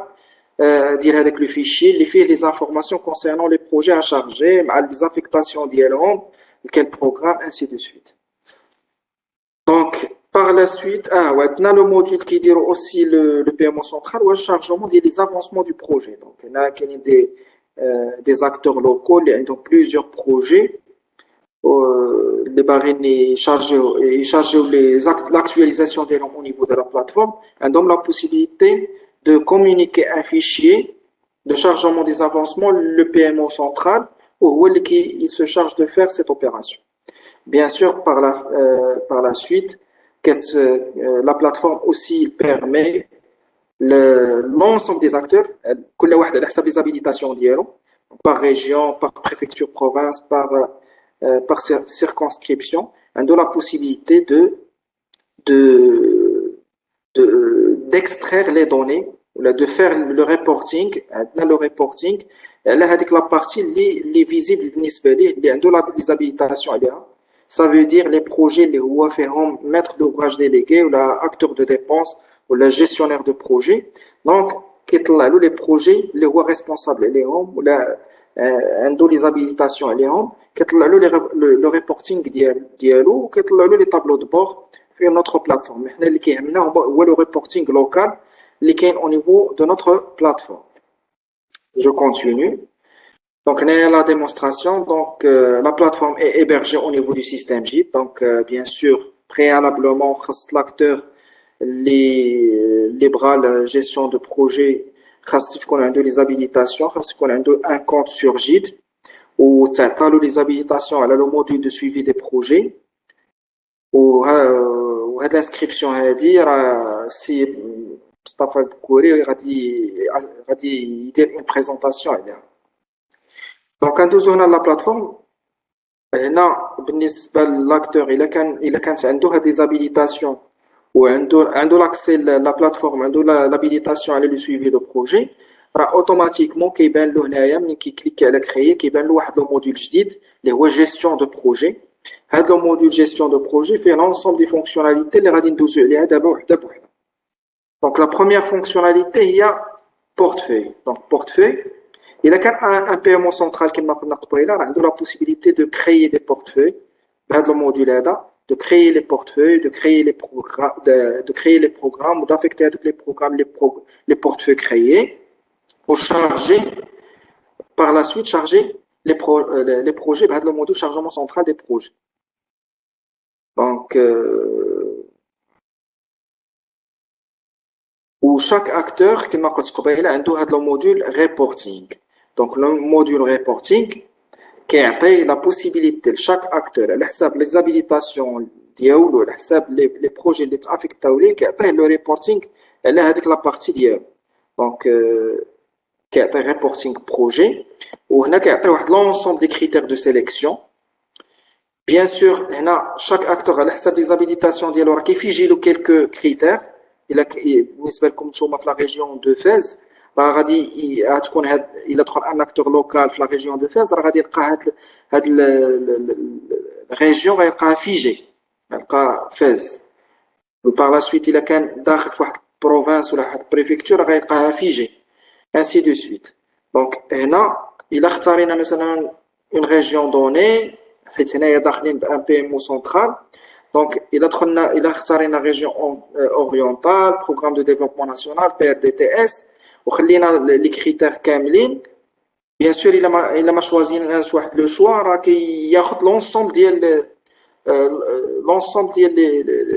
ديال هذاك le fichier اللي فيه les informations concernant les projets à charger, مع les affectations ديالهم, quel programme, ainsi de suite. Donc par la suite, on a le module qui dit aussi le PMO central ou le chargement des avancements du projet. Donc il y a des acteurs locaux, ils ont plusieurs projets. Les barèmes chargés l'actualisation des normes au niveau de la plateforme. Ils ont la possibilité de communiquer un fichier de chargement des avancements, le PMO central, où il se charge de faire cette opération. Bien sûr, par la suite, la plateforme aussi permet l'ensemble des acteurs, كل واحد على حسب les habilitations ديالو, par région, par préfecture, province, par circonscription, ont la possibilité d'extraire les données, de faire le reporting. Le reporting, la partie les visible بالنسبة ليه اللي عنده les habilitations عليها. Ça veut dire les projets اللي هو فيهم maître d'ouvrage délégué ou l'acteur de dépenses ou le gestionnaire de projet. Donc كيطلع له les projets اللي هو responsable عليهم ولا عنده les habilitations عليهم, كيطلع له le reporting ديالو وكيطلع له les tableaux de bord في notre plateforme. حنا اللي كيهمنا هو le reporting local اللي كاين au niveau de notre plateforme. Je continue. Donc, la démonstration. Donc, la plateforme est hébergée au niveau du système JIT. Donc, bien sûr, préalablement, l'acteur, les bras, la gestion de projet, qu'on a les habilitations, qu'on a un compte sur JIT, ou les habilitations à le module de suivi des projets, ou l'inscription à dire si Mustafa Bkouri a dit une présentation. Donc, quand nous avons la plateforme, l'acteur, il a des habilitations ou l'accès à la plateforme, l'habilitation à le suivi de projet, automatiquement, il clique à la créer, il y a le module JDID, le gestion de projet. Le module gestion de projet fait l'ensemble des fonctionnalités. Donc, la première fonctionnalité, il y a portefeuille. Donc, portefeuille. Il y a un PMO central qui m'a la possibilité de créer des portefeuilles, le module de créer les portefeuilles, de créer les programmes, ou d'affecter à tous les programmes les portefeuilles créés, pour charger, par la suite, charger les projets, le module chargement central des projets. Donc, où chaque acteur qui m'a قبيله عنده هذا le module reporting. Donc le module reporting qui a la possibilité de chaque acteur على حساب les habilitations ديالو على حساب les projets اللي تافيكتاو ليه كيعطيه le reporting على هذيك la partie ديالو. Donc كيعطي reporting projet وهنا كيعطي واحد l'ensemble des critères de sélection. Bien sûr, chaque acteur على حساب les habilitations ديالو راه كيفيجي له quelques critères. بالنسبه لكم نتوما في لا ريجيون دو فاز راه غادي غتكون الا دخل ان اكتور لوكال في لا ريجيون دو فاز راه غادي يلقى هاد الريجيون غيلقاها فيجي غيلقى فاز وبار لا سويت الا كان داخل في واحد بروفانس ولا واحد بريفكتور غيلقاها فيجي ainsi de suite. دونك هنا الا اختارينا مثلا اون ريجيون دوني حيت هنايا داخلين بان بي ام او سنترال. Donc, il a choisi la région orientale, programme de développement national, PRDTS, ou les critères كاملين. Bien sûr, il a choisi le choix qui a l'ensemble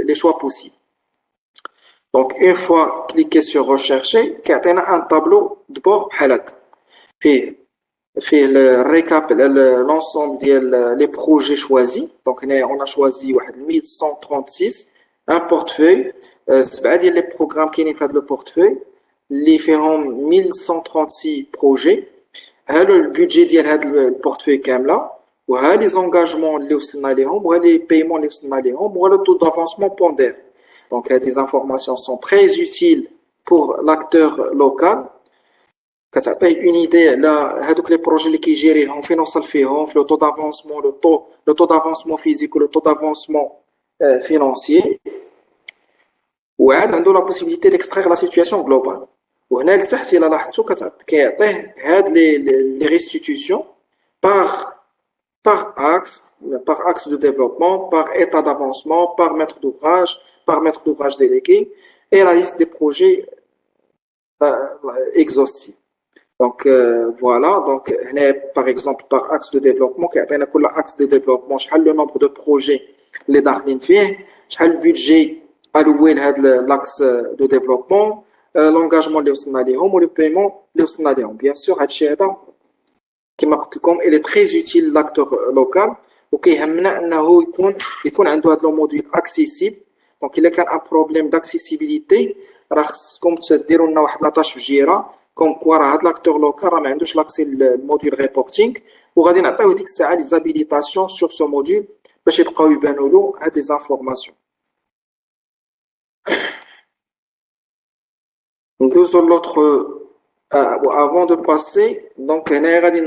des choix possibles. Donc, une fois cliqué sur rechercher, il y a un tableau de bord fait le récap l'ensemble des projets choisis. Donc on a choisi 1136 un portefeuille سبعة ديال les programmes كاينين في هذا le portefeuille اللي فيهم 1136 projets. ها le budget ديال هذا البورتفوي كامله وها les engagements اللي وصلنا ليهم وها les paiements اللي وصلنا ليهم وها le taux d'avancement pondéré. Donc ces informations sont très utiles pour l'acteur local. كتعطيه اون ايدي على هذوك لي بروجي اللي كيجيريهم فين وصل فيهم في لو طو دافونسمون لو طو دافونسمون فيزيك ولو طو دافونسمون فينانسيي وعاد عنده لا بوسيبيليتي ديكستراير لا سيتوياسيون جلوبال. وهنا لتحت الى لاحظتوا كيعطيه هاد لي ريستيتيوشن par axe de développement, par état d'avancement, par maître d'ouvrage délégué et la liste des projets exhaustive. Donc voilà, donc par exemple par axe de développement كيعطينا كل axe de développement شحال le nombre de projets اللي داخلين فيه شحال البودجي alloué لهذا l'axe de développement l'engagement اللي وصلنا ليهم و le paiement اللي وصلنا ليهم. Bien sûr هادشي هذا كما قلت لكم il est très utile l'acteur local وكيهمنا انه يكون عنده هذا الموديل accessible. Donc الا كان un problème d'accessibilité راه خصكم تديروا لنا واحد لاطاش في جيرا كوم كوا راه هاد لاكتور لوكال راه ما عندوش لاكسي للموديل ريبورتينغ وغادي نعطيو ديك الساعه لي زابيليتاسيون سور سو موديل باش يبقاو يبانوا له هاد لي زانفورماسيون. ندوزو لوطخ avant de passer. Donc هنا غادي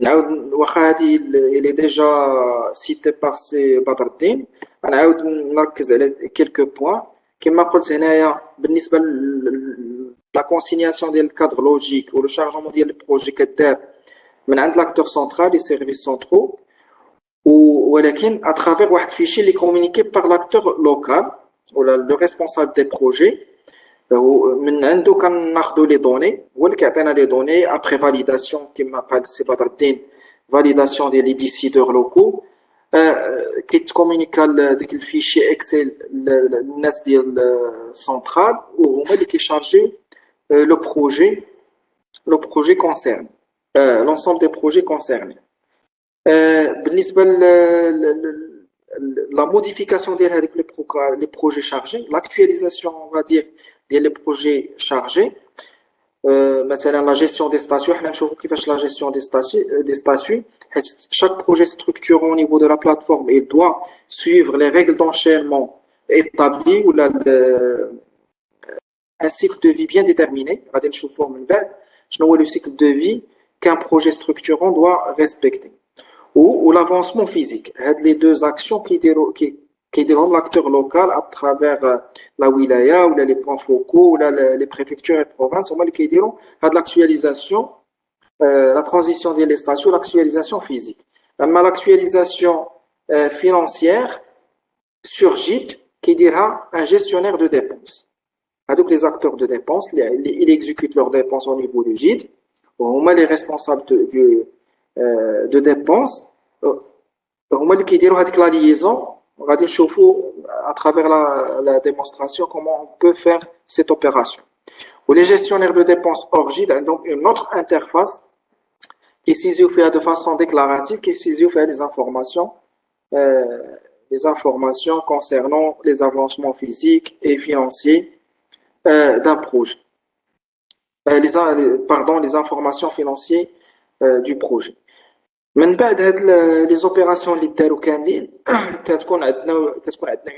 نعاود واخا هادي اللي ديجا سيتي بار سي بدر الدين غنعاود نركز على كيلكو بوين. كما قلت هنايا بالنسبه لا كونسينياسيون ديال الكادر لوجيك ولو شارجمون ديال البروجي كدار من عند لاكتور سنترال لي سيرفيس سنترو ولكن اترافير واحد فيشي اللي كومونيكي بار لاكتور لوكال ولا لو ريسبونسابل دي بروجي من عنده كناخذوا لي دوني هو اللي كيعطينا لي دوني ابري فاليداسيون كما قال السي بدر الدين فاليداسيون ديال لي ديسيدور لوكو كيتكومونيكا ديك الفيشي اكسل للناس ديال سنترال وهما اللي كيشارجي le projet concerne l'ensemble des projets concernés. بالنسبه la modification ديال هذيك les projets chargés, l'actualisation on va dire ديال les projets chargés. مثلا la gestion des statuts حنا نشوفوا كيفاش la gestion des statuts حيت chaque projet structuré au niveau de la plateforme il doit suivre les règles d'enchaînement établies ou un cycle de vie bien déterminé. غادي نشوفوه من بعد شنو هو le cycle de vie qu'un projet structurant doit respecter. Ou l'avancement physique. هاد les deux actions كيديرهم l'acteur local à travers la wilaya ou les points focaux ou les préfectures et provinces هما اللي كيديروا هاد l'actualisation la transition ديال les stations l'actualisation physique. اما l'actualisation financière sur JIT كيديرها un gestionnaire de dépenses. Donc les acteurs de dépenses, ils exécutent leurs dépenses au niveau du GID. On les responsables de dépenses. On qui diront avec la liaison. On va dire à à travers la démonstration comment on peut faire cette opération. Ou les gestionnaires de dépenses hors GID, donc une autre interface qui saisit de façon déclarative, qui saisit euh, les informations concernant les avancements physiques et financiers d'un projet. Les informations financières du projet. من بعد هاد les opérations اللي داروا كاملين كتكون عندنا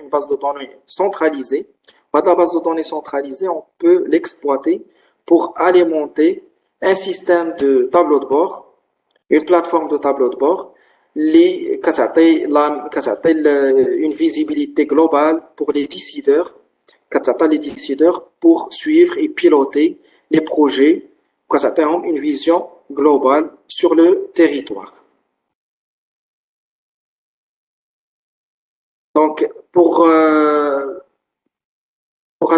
une base de données centralisée. Dans la base de données centralisée, on peut l'exploiter pour alimenter un système de tableau de bord, une plateforme de tableau de bord اللي كتعطي une visibilité globale pour les décideurs, كتعطي les décideurs pour suivre et piloter les projets, كتعطيهم une vision globale sur le territoire. Donc, pour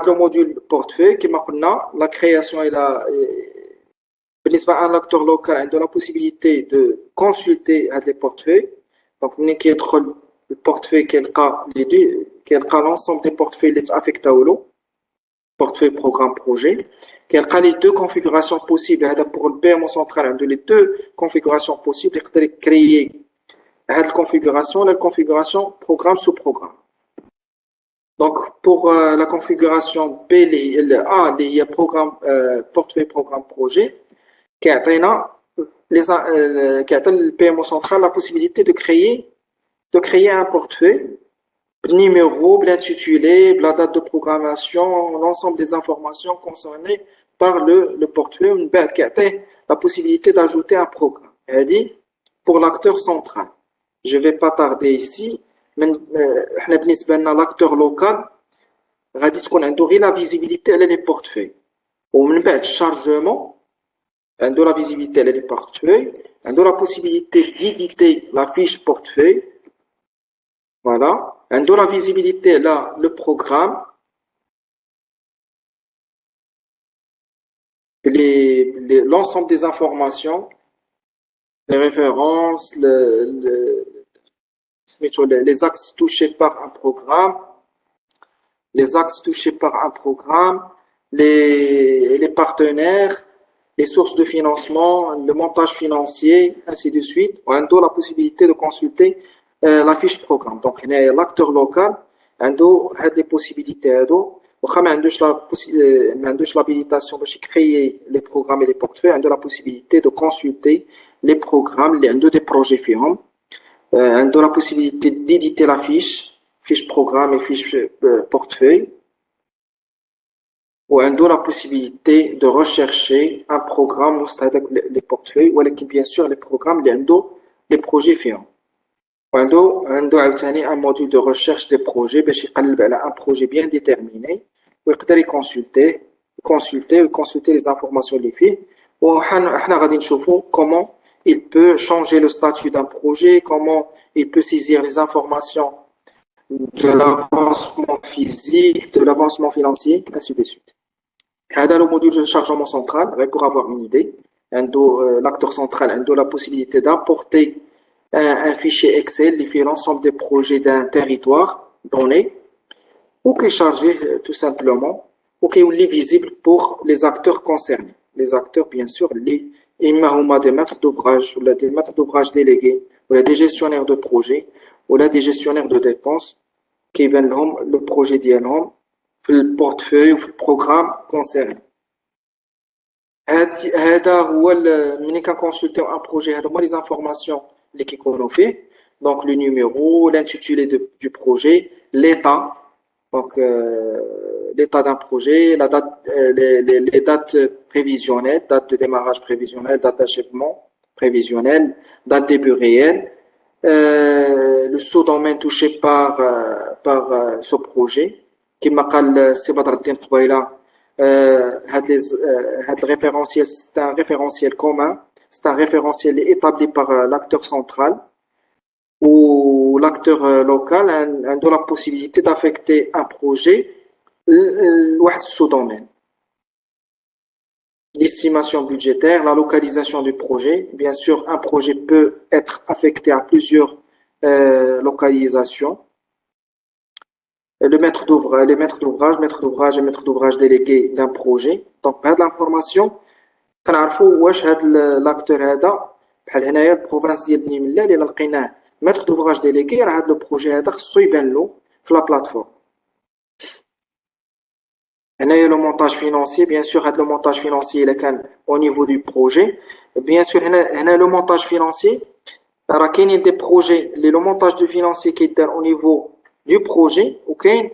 le module portefeuille, comme on a la création et un acteur local a la possibilité de consulter les portefeuilles. Donc, on est le portefeuille quel cas l'ensemble des portefeuilles les affectés au lot, portefeuille programme projet, quel cas les deux configurations possibles pour le PMO central, les deux configurations possibles, créer la configuration programme sous programme. Donc, pour la configuration B, il y a programme, portefeuille programme projet, qui a le PMO central la possibilité de créer un portefeuille, numéro, l'intitulé, la date de programmation, l'ensemble des informations concernées par le portefeuille, qui a la possibilité d'ajouter un programme. Elle dit, pour l'acteur central. Je ne vais pas tarder ici, mais l'acteur local, غادي تكون عنده غير la visibilité على les portefeuilles. ومن بعد chargement, عنده la visibilité على les portefeuilles, عنده la possibilité d'éditer la fiche portefeuille. Voilà, عنده la visibilité là le programme, l'ensemble des informations, les références, les axes touchés par un programme, les partenaires, les sources de financement, le montage financier, ainsi de suite. On a la possibilité de consulter la fiche programme. Donc, l'acteur local a les possibilités. ما عندوش l'habilitation باش créer les programmes et les portefeuilles, عنده la possibilité de consulter les programmes اللي عنده des projets فيهم, عنده la possibilité d'éditer la fiche programme et fiche portefeuille, ou عنده la possibilité de rechercher un programme c'est-à-dire les portefeuilles, ولكن bien sûr les programmes اللي عنده des projets فيهم. عنده عاوتاني un module de recherche des projets باش يقلب على un projet bien déterminé ويقدر consulter les informations اللي فيه. وحنا غادي نشوفوا comment il peut changer le statut d'un projet, comment il peut saisir les informations de l'avancement physique, de l'avancement financier, ainsi de suite. هذا le module de chargement central pour avoir une idée. L'acteur central a la possibilité d'apporter un fichier Excel qui fait l'ensemble des projets d'un territoire donné, ou qui est chargé tout simplement, ou qui est visible pour les acteurs concernés. Les acteurs, bien sûr, des maîtres d'ouvrage, ou des maîtres d'ouvrage délégués, ou des gestionnaires de projets, ou des gestionnaires de dépenses, qui viennent le projet d'INHOM, le portefeuille ou le programme concerné. هذا هو ملي كنكونسلتيو ان بروجي, هادو هما les informations اللي كيكونوا فيه. Donc le numéro, l'intitulé du projet, l'état, donc l'état d'un projet, la date, les dates prévisionnelles, date de démarrage prévisionnelle, date d'achèvement prévisionnelle, date début réel, le sous-domaine touché par ce projet. كما قال السي بدر الدين قبيله, هاد الريفérentiel, c'est un référentiel commun, c'est un référentiel établi par l'acteur central ou l'acteur local a la possibilité d'affecter un projet واحد sous-domaine. L'estimation budgétaire, la localisation du projet. Bien sûr, un projet peut être affecté à plusieurs localisations. maître d'ouvrage et maître d'ouvrage délégué d'un projet. Donc, هاد l'information كنعرفوا واش هاد l'acteur هذا بحال هنايا البروفانس ديال بني ملال الا لقيناه maître d'ouvrage délégué راه هاد لو بروجي هذا خصو يبان له في لا بلاتفورم. هنايا لو مونتاج فينانسي بيان سور هاد لو مونتاج فينانسي الا كان au niveau du projet بيان سور هنا لو مونتاج فينانسي راه كاينين دي بروجي لي لو مونتاج دو فينانسي كيدار au niveau du projet وكاين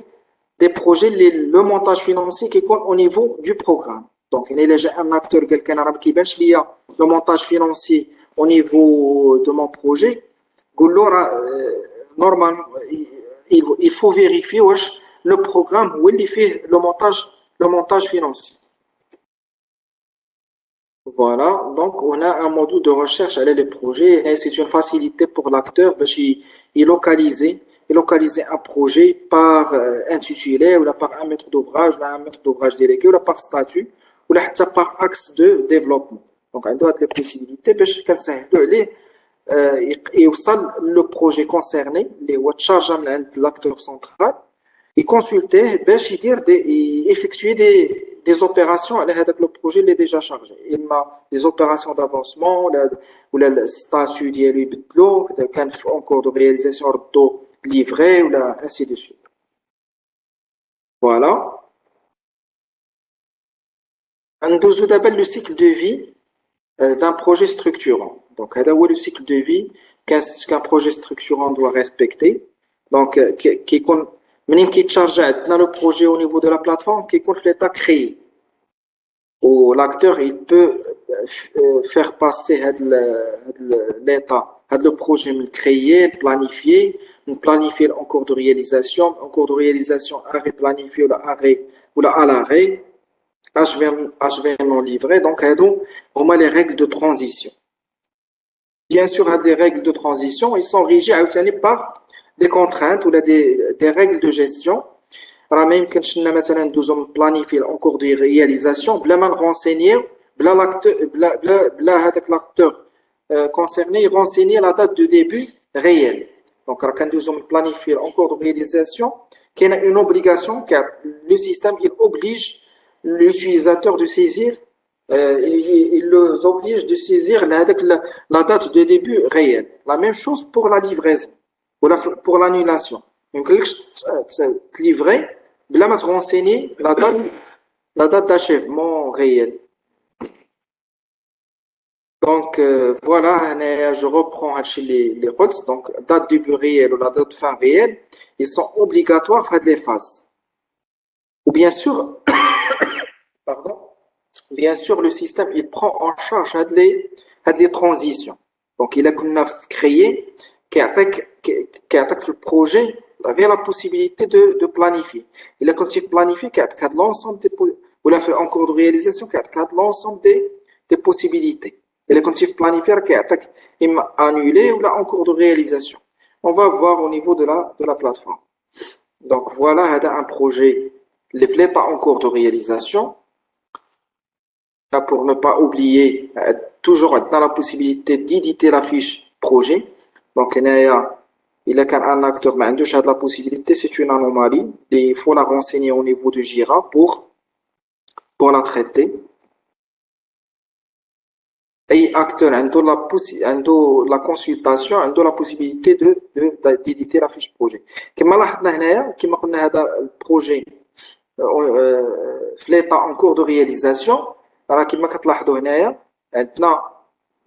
des projets le montage financier qui compte au niveau du programme. Donc, il y a un acteur quelqu'un arabe qui bench le montage financier au niveau de mon projet. Normalement, il faut vérifier le programme où il fait le montage financier. Voilà, donc on a un module de recherche à les projets et c'est une facilité pour l'acteur parce qu'il localiser un projet par intitulé ou par un maître d'ouvrage ou un maître d'ouvrage délégué ou par statut ou par axe de développement. Donc on doit les possibilités parce que le projet concerné les charge de l'acteur central et consulter effectuer des opérations avec le projet il est déjà chargé. Il y a des opérations d'avancement ou le statut d'y en cours de réalisation livré ou ainsi de suite. Voilà. On appelle le cycle de vie d'un projet structurant. Donc, le cycle de vie qu'un projet structurant doit respecter. Donc, qui charge dans le projet au niveau de la plateforme, qui compte l'état créé. Où l'acteur il peut faire passer l'état, le projet créé, planifier en cours de réalisation, arrêt planifié ou à l'arrêt, HVM livré. Donc, on a les règles de transition. Bien sûr, les règles de transition, ils sont régis par des contraintes ou des règles de gestion. راه ما يمكنش لنا مثلا ندوزو من بلانيفي en cours de réalisation بلا ما نرونسينيو بلا هذاك لاكتور concerné يرونسيني la date de début réel. Donc راه كندوزو من بلانيفي en cours de réalisation كاينه une obligation car le système il oblige l'utilisateur de saisir il les oblige de saisir la date de début réel. La même chose pour la livraison ou pour l'annulation. Donc, te livrer, là, tu renseigner la date d'achèvement réel. Donc, voilà, je reprends les rôles. Donc, date début réel ou la date fin réelle, ils sont obligatoires à les phases. Ou bien sûr, pardon, bien sûr, le système, il prend en charge les transitions. Donc, il a qu'on a créé, qui attaque le projet, avait la possibilité de planifier. Il a quand il planifie qu'il y a l'ensemble ou l'a fait en cours de réalisation qu'il y a l'ensemble des possibilités. Il a quand il planifie qu'il y a annulé ou là en cours de réalisation. On va voir au niveau de la plateforme. Donc voilà, il y a un projet, les flètes en cours de réalisation. Là, pour ne pas oublier, toujours dans la possibilité d'éditer la fiche projet. Donc, il a qu'un acteur mais la possibilité, c'est une anomalie. Et il faut la renseigner au niveau de Jira pour la traiter. Et acteur a la consultation, a la possibilité d'éditer la fiche projet. Comme on a le projet l'état en cours de réalisation, maintenant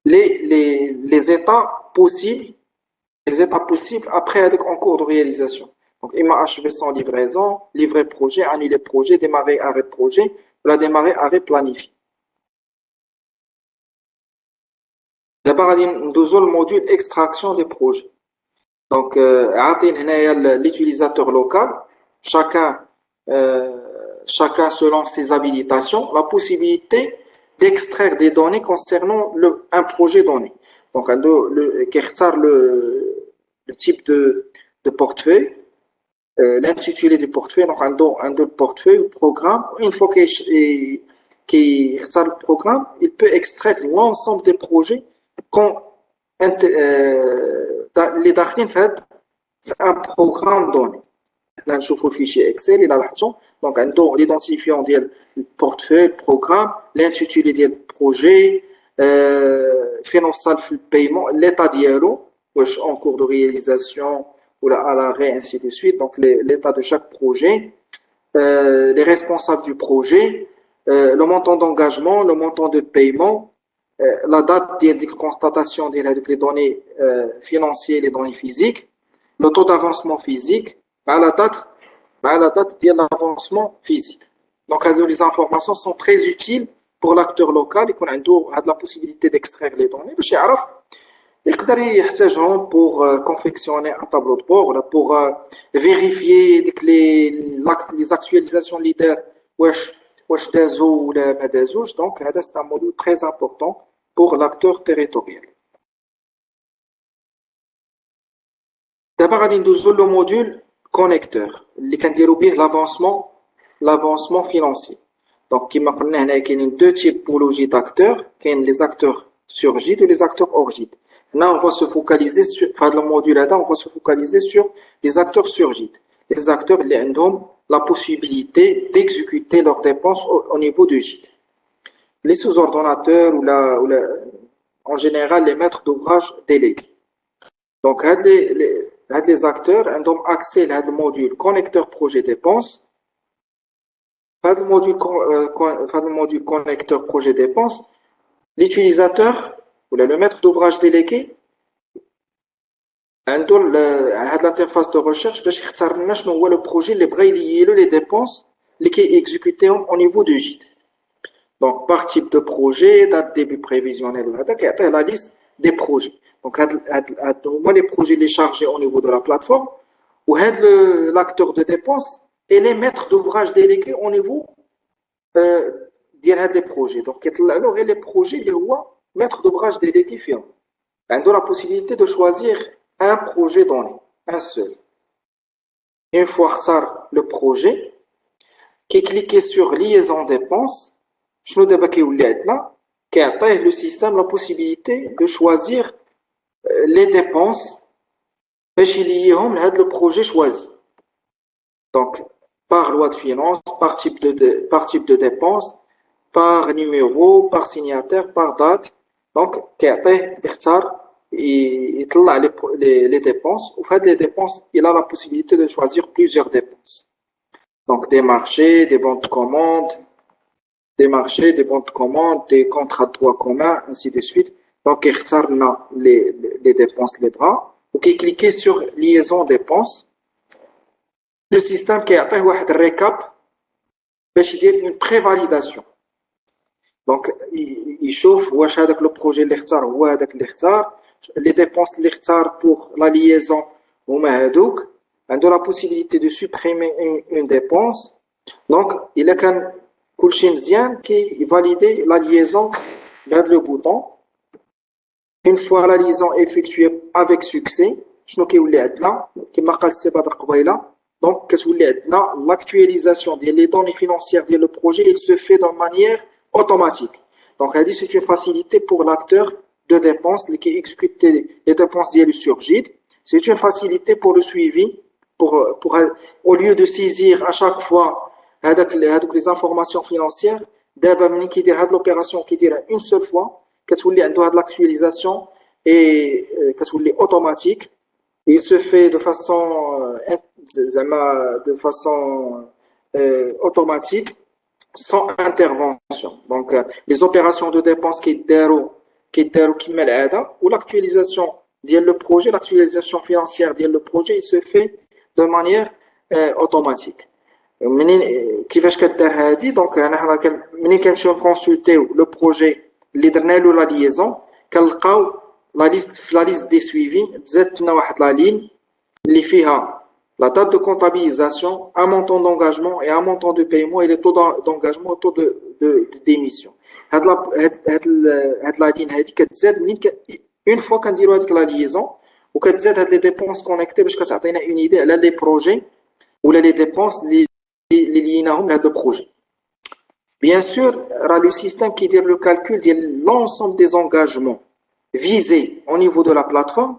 les états possibles après avec en cours de réalisation. Donc, il m'a achevé son livraison, livrer projet, annuler projet, démarrer arrêt projet, la démarrer arrêt planifié. D'abord, nous avons le module extraction des projets. Donc, l'utilisateur local, chacun selon ses habilitations, la possibilité d'extraire des données concernant un projet donné. Donc, le type de portefeuille, l'intitulé du portefeuille, donc un portefeuille ou programme. Une fois qu'il retire le programme, il peut extraire l'ensemble des projets les derniers fait un programme donné. Là, نشوفوا le fichier Excel إلى لاحظتوا donc عنده l'identifiant ديال البورتفeuille programme l'intitulé ديال البروجي فين وصل في البaiement l'état ديالو واش en cours de réalisation ou à l'arrêt ainsi de suite donc l'état de chaque projet les responsables du projet le montant d'engagement le montant de paiement la date de constatation des données financières les données physiques le taux d'avancement physique à la date de l'avancement physique. Donc, les informations sont très utiles pour l'acteur local et qu'on a la possibilité d'extraire les données. Pour confectionner un tableau de bord, pour vérifier les actualisations leader, wesh dazo ou la madazouj. Donc, c'est un module très important pour l'acteur territorial. D'abord, on a le module connecteur اللي كنديروا به l'avancement financier. Donc كما قلنا هنا كاينين deux typologies d'acteurs, كاين les acteurs sur JIT et les acteurs hors JIT. Là on va se focaliser sur هذا الموديل هذا on va se focaliser sur les acteurs sur JIT. Les acteurs اللي عندهم la possibilité d'exécuter leurs dépenses au niveau de JIT. Les sous-ordonnateurs ou en général les maîtres d'ouvrage délégués. Donc les acteurs ont accès à le module connecteur projet dépenses. Le module connecteur projet dépenses, l'utilisateur ou le maître d'ouvrage délégué a l'interface de recherche باش يختار لنا شنو هو le projet اللي بغا يليلو les dépenses اللي كيexécutéهم au niveau de JIT. Donc par type de projet, date début prévisionnel وهذا كيعطيه la liste des projets. Donc, les projets les chargés au niveau de la plateforme, ou l'acteur de dépense et les maîtres d'ouvrage délégués au niveau des projets. Donc, les projets, les maîtres d'ouvrage délégués, ils ont la possibilité de choisir un projet donné, un seul. Une fois le projet, qui cliquez sur liaison dépenses, je nous débat le système la possibilité de choisir les dépenses باش يليهم لهذا le projet choisi. Donc par loi de finances, par type de dépense, par numéro, par signataire, par date. Donc كيعطيه يختار يطلع les dépenses ou fait les dépenses, il a la possibilité de choisir plusieurs dépenses. Donc des marchés, des ventes de commandes, des contrats de droit commun, ainsi de suite. Donc, les dépenses les bras. ou qui cliquez sur liaison dépenses, le système qui a un récap, une prévalidation. Donc, il chauffe, le projet les dépenses pour la liaison, on a la possibilité de supprimer une dépense. Donc, il est qu'un qui valide la liaison vers le bouton. Une fois la liaison effectuée avec succès, donc l'actualisation des données financières du projet il se fait de manière automatique. Donc c'est une facilité pour l'acteur de dépenses qui exécute les dépenses sur JIT. C'est une facilité pour le suivi, au lieu de saisir à chaque fois les informations financières, l'opération qui dira une seule fois. كتولي عنده هاد l'actualisation et كتولي automatique. Il se fait de façon automatique sans intervention. Donc les opérations de dépenses qui كما العاده ou l'actualisation ديال le projet, l'actualisation financière ديال le projet, il se fait de manière automatique. كيفاش كدار هادي دونك حنا منين كنمشيو كونسلتيو لو بروجي اللي درنا له لا ليزون كنلقاو لا ليست دي سويفي تزادت لنا واحد لا لين اللي فيها la date de comptabilisation, un montant d'engagement et un montant de paiement et les taux d'engagement et taux d'émission. هاد لا لين هادي كتزاد منين une fois كنديروا هذيك لا ليزون وكتزاد هاد لي ديبونس كونيكتي باش كتعطينا اون ايدي على لي بروجي ولا لي ديبونس اللي ليناهم لهاد البروجي. Bien sûr, le système qui dit le calcul de l'ensemble des engagements visés au niveau de la plateforme,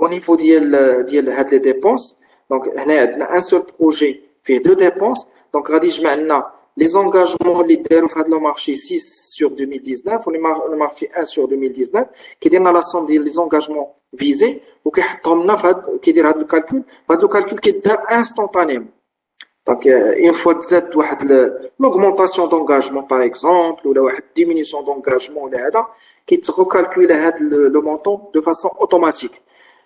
au niveau des dépenses. Donc, on a un seul projet fait deux dépenses. Donc, غادي يجمعنا les engagements اللي داروا في هذا le marché 6 sur 2019 le marché 1 sur 2019 كيدير لنا la somme ديال les engagements visés وكيحطهم لنا في هذا كيدير هذا الكالكول هذا الكالكول كيدار instantanément. Donc, une fois تزاد واحد l'augmentation d'engagement par exemple ou واحد diminution d'engagement ولا هذا كيتغوكالكولي هذا le montant de façon automatique.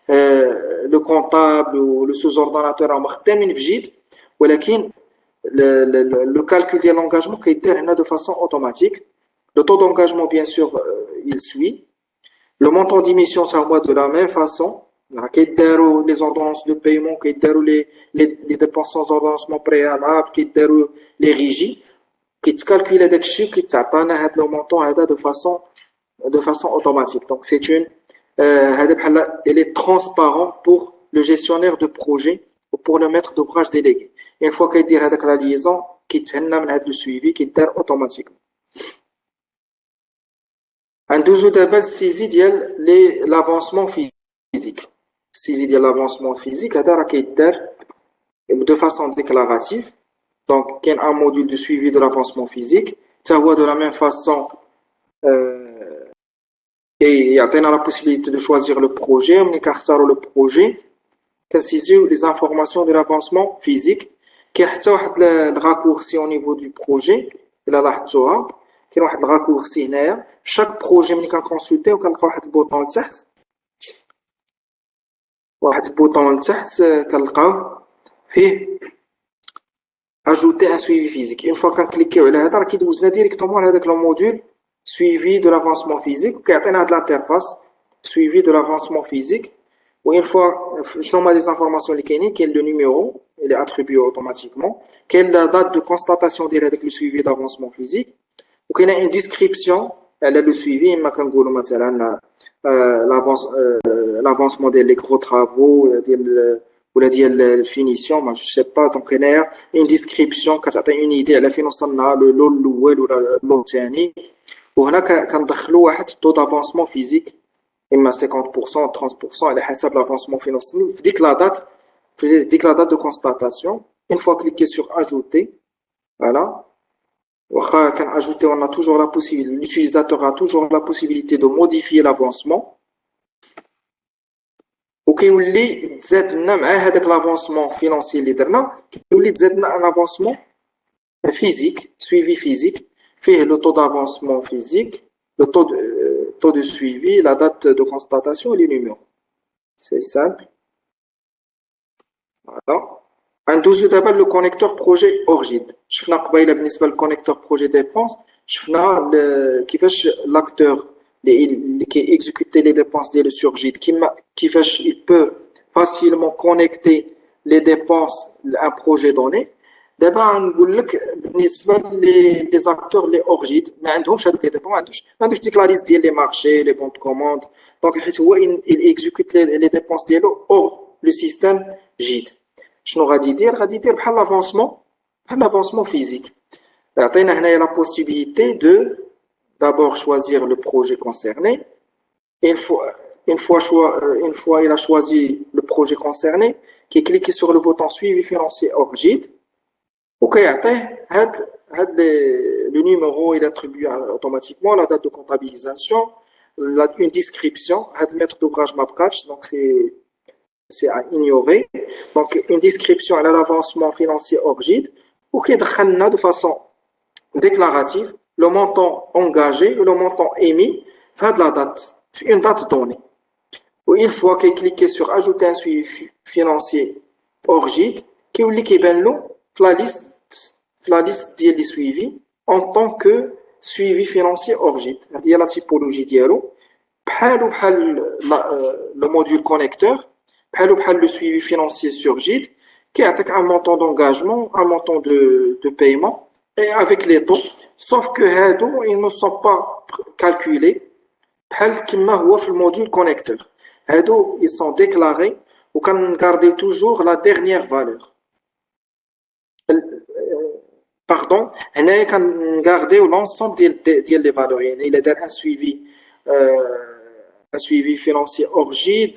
Le comptable ou le sous-ordonnateur راهم خدامين في جيد ولكن le calcul de l'engagement qui est de façon automatique. Le taux d'engagement, bien sûr, il suit. Le montant d'émission, ça va de la même façon. Les ordonnances de paiement, les dépenses sans ordonnancement préalable, les régies, qui calculent avec chiffre, qui le montant de façon automatique. Donc, elle est transparent pour le gestionnaire de projet ou pour le maître d'ouvrage délégué. Une fois qu'il dit avec la liaison, qui tient le suivi, qui est automatiquement. Un deuxième d'abord, saisie de l'avancement physique. Saisie de l'avancement physique, qui est de façon déclarative. Donc, il y a un module de suivi de l'avancement physique. Ça voit de la même façon. Et il y a la possibilité de choisir le projet, on écarte le projet. Saisir les informations de l'avancement physique qui a le raccourci au niveau du projet il a لاحظتوها كاين واحد الرaccourci هنايا chaque projet ملي كنكونسلتيه وكنلقى واحد البوطون لتحت كنلقاوه فيه ajouter un suivi physique une fois كنكليكيو على هذا راه كيدوزنا ديريكتومون على هذاك لو موديول suivi de l'avancement physique وكيعطينا هاد l'interface suivi de l'avancement physique. Ou une fois, je nomme des informations quel est le numéro, il est attribué automatiquement, quelle est la date de constatation avec le suivi d'avancement physique, ou qu'il y a une description, elle a le suivi, l'avancement des gros travaux, ou la finition, je ne sais pas, donc il y a une description, quand tu as une idée, elle a fait le lot ou l'autre, ou là, quand tu as un taux d'avancement physique, إما 50% 30% على حسب l'avancement financier dès la date de constatation. Une fois cliqué sur ajouter, voilà, quand ajouter on a toujours la possibilité, l'utilisateur a toujours la possibilité de modifier l'avancement وكيولي تزادنا مع هذاك l'avancement financier اللي درنا كيولي تزادنا un avancement physique suivi physique فيه le taux d'avancement physique, le taux de suivi, la date de constatation et les numéros. C'est simple. Voilà. Un deuxième d'abord le connecteur projet Orgid. شفنا قبيله بالنسبه للكونيكتور projet dépenses, شفنا كيفاش l'acteur qui exécute les dépenses ديالو sur Git كيفاش il peut facilement connecter les dépenses à un projet donné. دابا نقول لك بالنسبه لي زاكتور لي اورجيد ما عندهمش هذوك لي ديبون ما عندوش ديك لا ليست ديال لي مارشي لي بون كوموند دونك حيت هو اكزيكوت لي ديبونس ديالو اور لو سيستيم جيد شنو غادي يدير بحال لافونسمون فيزيك عطينا هنايا لا بوسيبيليتي دو d'abord choisir le projet concerné. Une fois il a choisi le projet concerné, qui clique sur le bouton suivi financier Orgid. Ok, le numéro il attribue automatiquement la date de comptabilisation, une description, le maître d'ouvrage MapCatch, donc c'est à ignorer. Donc une description à l'avancement financier Orgid, ok, de façon déclarative, le montant engagé et le montant émis, de la date, une date donnée. Une fois qu'il clique sur ajouter un suivi financier Orgid, qui la liste des suivis en tant que suivi financier Orgid. Il y a la typologie dialo, le module connecteur, le suivi financier sur Git, qui a un montant d'engagement, un montant de paiement, et avec les taux, sauf que ils ne sont pas calculés, le module connecteur. Ils sont déclarés, ou qu'on garde toujours la dernière valeur. Pardon, on a gardé l'ensemble des valeurs. Il y a un suivi financier Orgid,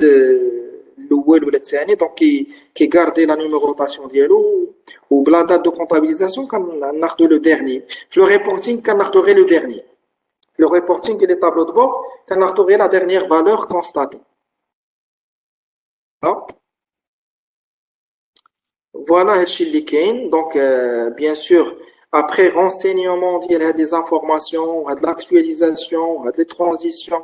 الاول ولا الثاني دونك كيغاردي لا نيميروطاسيون ديالو وبلا دات دو كونطابيليزاسيون كناخذوا لو ديرني في لو ريبورتينغ كناخذوا غير لو ديرني لو ريبورتينغ لي طابلو دو بور كناخذوا غير لا ديرنيير فالور كونستاتي فوالا هادشي اللي كاين دونك بيان سور après renseignement ديال هاد لي زانفورماسيون هاد لاكtualisation هاد لي ترانزيسيون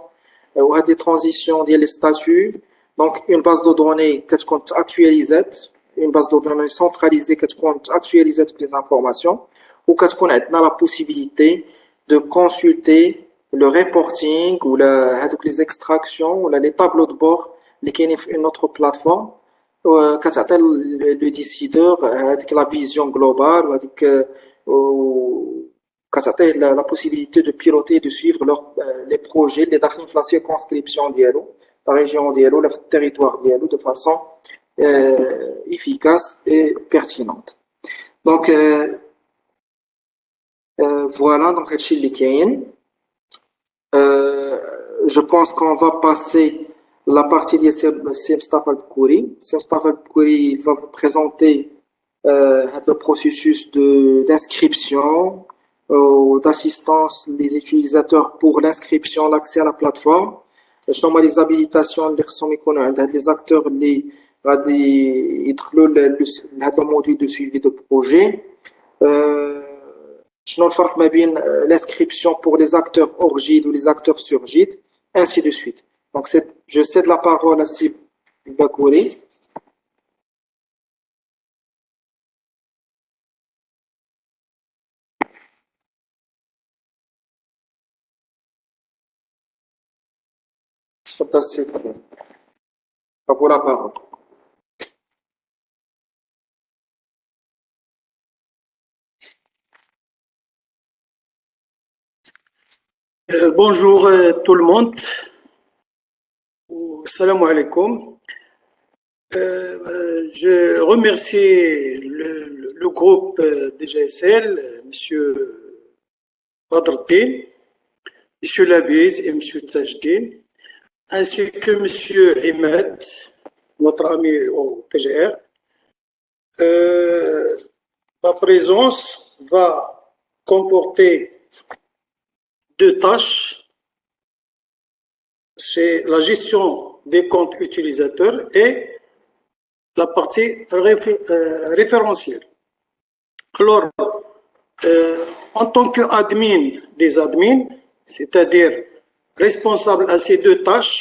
وهاد لي ترانزيسيون ديال لي ستاتيو دونك اون باز دو دوني كتكون تاكtualisات اون باز دو دوني سونتراليزي كتكون تاكtualisات بلي زانفورماسيون وكتكون عندنا لا بوسيبيليتي دو كونسلتي لو ريبورتينغ ولا هادوك لي زيكستراكسيون ولا لي طابلو دو بور اللي كاينين في اون اوتر بلاتفورم كتعطي لو ديسيدور هذيك لا فيزيون جلوبال وهذيك كتعطيه لا بوسيبيليتي دو بيلوتي دو سويفر لي بروجي اللي داخلين في لا سيركونسكريبسيون ديالو لا ريجيون ديالو ولا في التيريتوار ديالو دو فاسون efficace et pertinente. Donc voilà donc هادشي اللي كاين. Je pense qu'on va passer la partie de Sim Mustafa Al-Bkouri. Sim Mustafa Al-Bkouri va vous présenter le processus d'inscription ou d'assistance des utilisateurs pour l'inscription, l'accès à la plateforme. شنو هما les habilitations اللي خصهم يكونوا عند هاد les acteurs اللي غادي يدخلوا لهذا الموديل دو سويفي دو بروجي. شنو الفرق ما بين l'inscription pour les acteurs hors GID ou les acteurs sur GID, ainsi de suite. Donc je cède la parole à Sim Bakouri. تفضل سي à vous la parole. Bonjour tout le monde. Salam alaikum. Je remercie le groupe DGSL, Monsieur Badreddin, Monsieur Labiz et Monsieur Tajdin, ainsi que Monsieur Imad, notre ami au TGR. Ma présence va comporter deux tâches. C'est la gestion des comptes utilisateurs et la partie référentielle. Alors, en tant qu'admin des admins, c'est-à-dire responsable à ces deux tâches,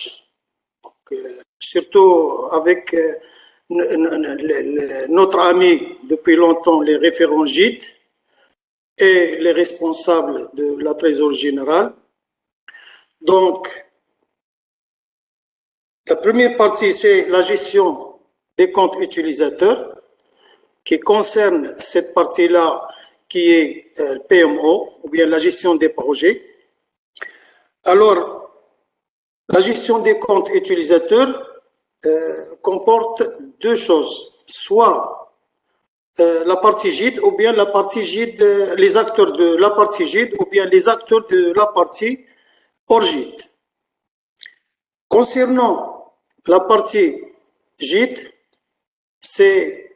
surtout avec notre ami depuis longtemps, les référents GID et les responsables de la trésorerie générale. Donc, la première partie, c'est la gestion des comptes utilisateurs qui concerne cette partie-là qui est PMO ou bien la gestion des projets. Alors, la gestion des comptes utilisateurs comporte deux choses, soit la partie GID ou bien la partie GID, les acteurs de la partie GID ou bien les acteurs de la partie hors GID. Concernant la partie GID, c'est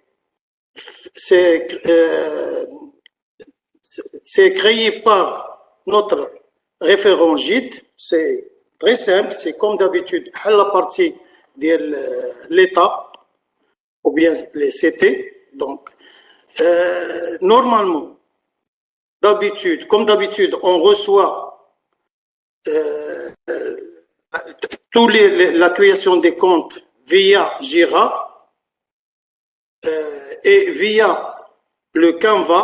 créé par notre référent GID. C'est très simple, c'est comme d'habitude la partie de l'État ou bien les CT. Donc, normalement, comme d'habitude, on reçoit la création des comptes via Jira et via le Canva,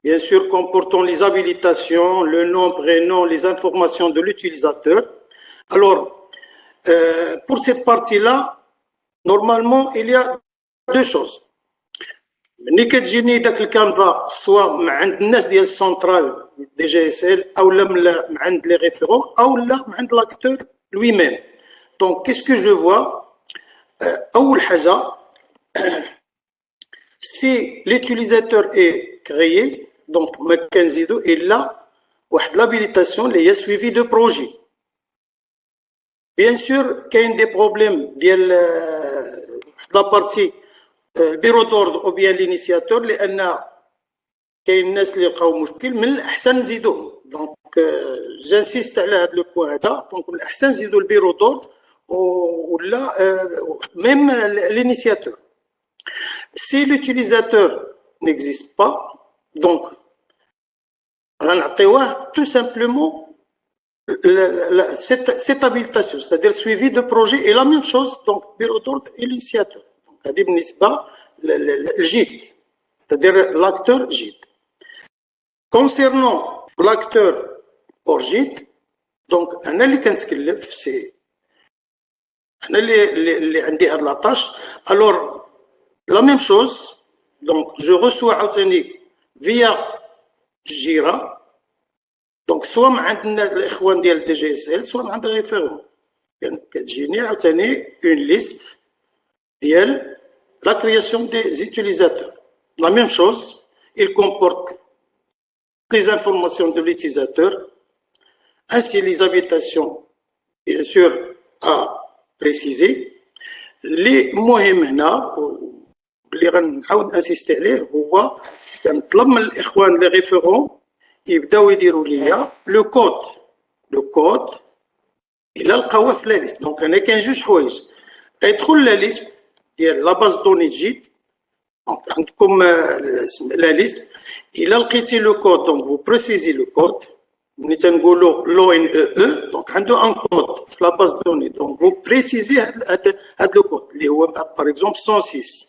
bien sûr comportant les habilitations, le nom, prénom, les informations de l'utilisateur. Alors, pour cette partie-là, normalement, il y a deux choses. ملي كتجيني داك الكانفا سواء من عند الناس ديال السنترال دي جي اس ال او لا من عند لي ريفيرون او لا من عند لاكتور لوي ميم. دونك كيس كو جو فوا اول حاجه سي ليوتيليزاتور اي كريي دونك ما كنزيدو الا واحد لابيليتاسيون اللي هي سويفي دو بروجي. بيان سور كاين دي بروبليم ديال la partie البيرو دوردر او بيان لينيسياتور، لان كاين الناس اللي لقاو مشكل من الاحسن نزيدوهم. دونك جانسيست على هذا لو بوين هذا. دونك من الاحسن نزيدوا البيرو دوردر ولا ميم l'initiateur. Si l'utilisateur n'existe pas, donc غنعطيوه tout simplement cette habilitation, c'est-à-dire suivi de projet, et la même chose, donc bureau d'ordre et l'initiateur. Donc هذه بالنسبة للجيد, c'est-à-dire l'acteur JIT. Concernant l'acteur hors JIT, donc أنا اللي كنتكلف سي أنا اللي عندي هاد la tâche. Alors la même chose, donc je reçois عاوتاني via Jira. دونك سوا مع عندنا الاخوان ديال دي جي اس ال سوا مع عند ريفيرون كتجيني عاوتاني اون ليست ديال لا كرياسيون دي زيتيليزاتور. لا ميم شوز il comporte les informations de l'utilisateur ainsi les habitations bien sûr à préciser. اللي مهم هنا اللي غنعاود انسيستي عليه هو كنطلب من الاخوان لي ريفيرون يبداو يديروا ليا لو كود الى لقاوه في لا ليست. دونك انا كاين جوج حوايج، يدخل لا ليست ديال لا باز دوني جيت. دونك عندكم لا ليست الى لقيتي لو كود دونك فو بريسيزي لو كود. ملي تنقولوا لو ان او دونك عنده ان كود في لا باز دوني، دونك فو بريسيزي هاد لو كود اللي هو باغ اكزومبل 106.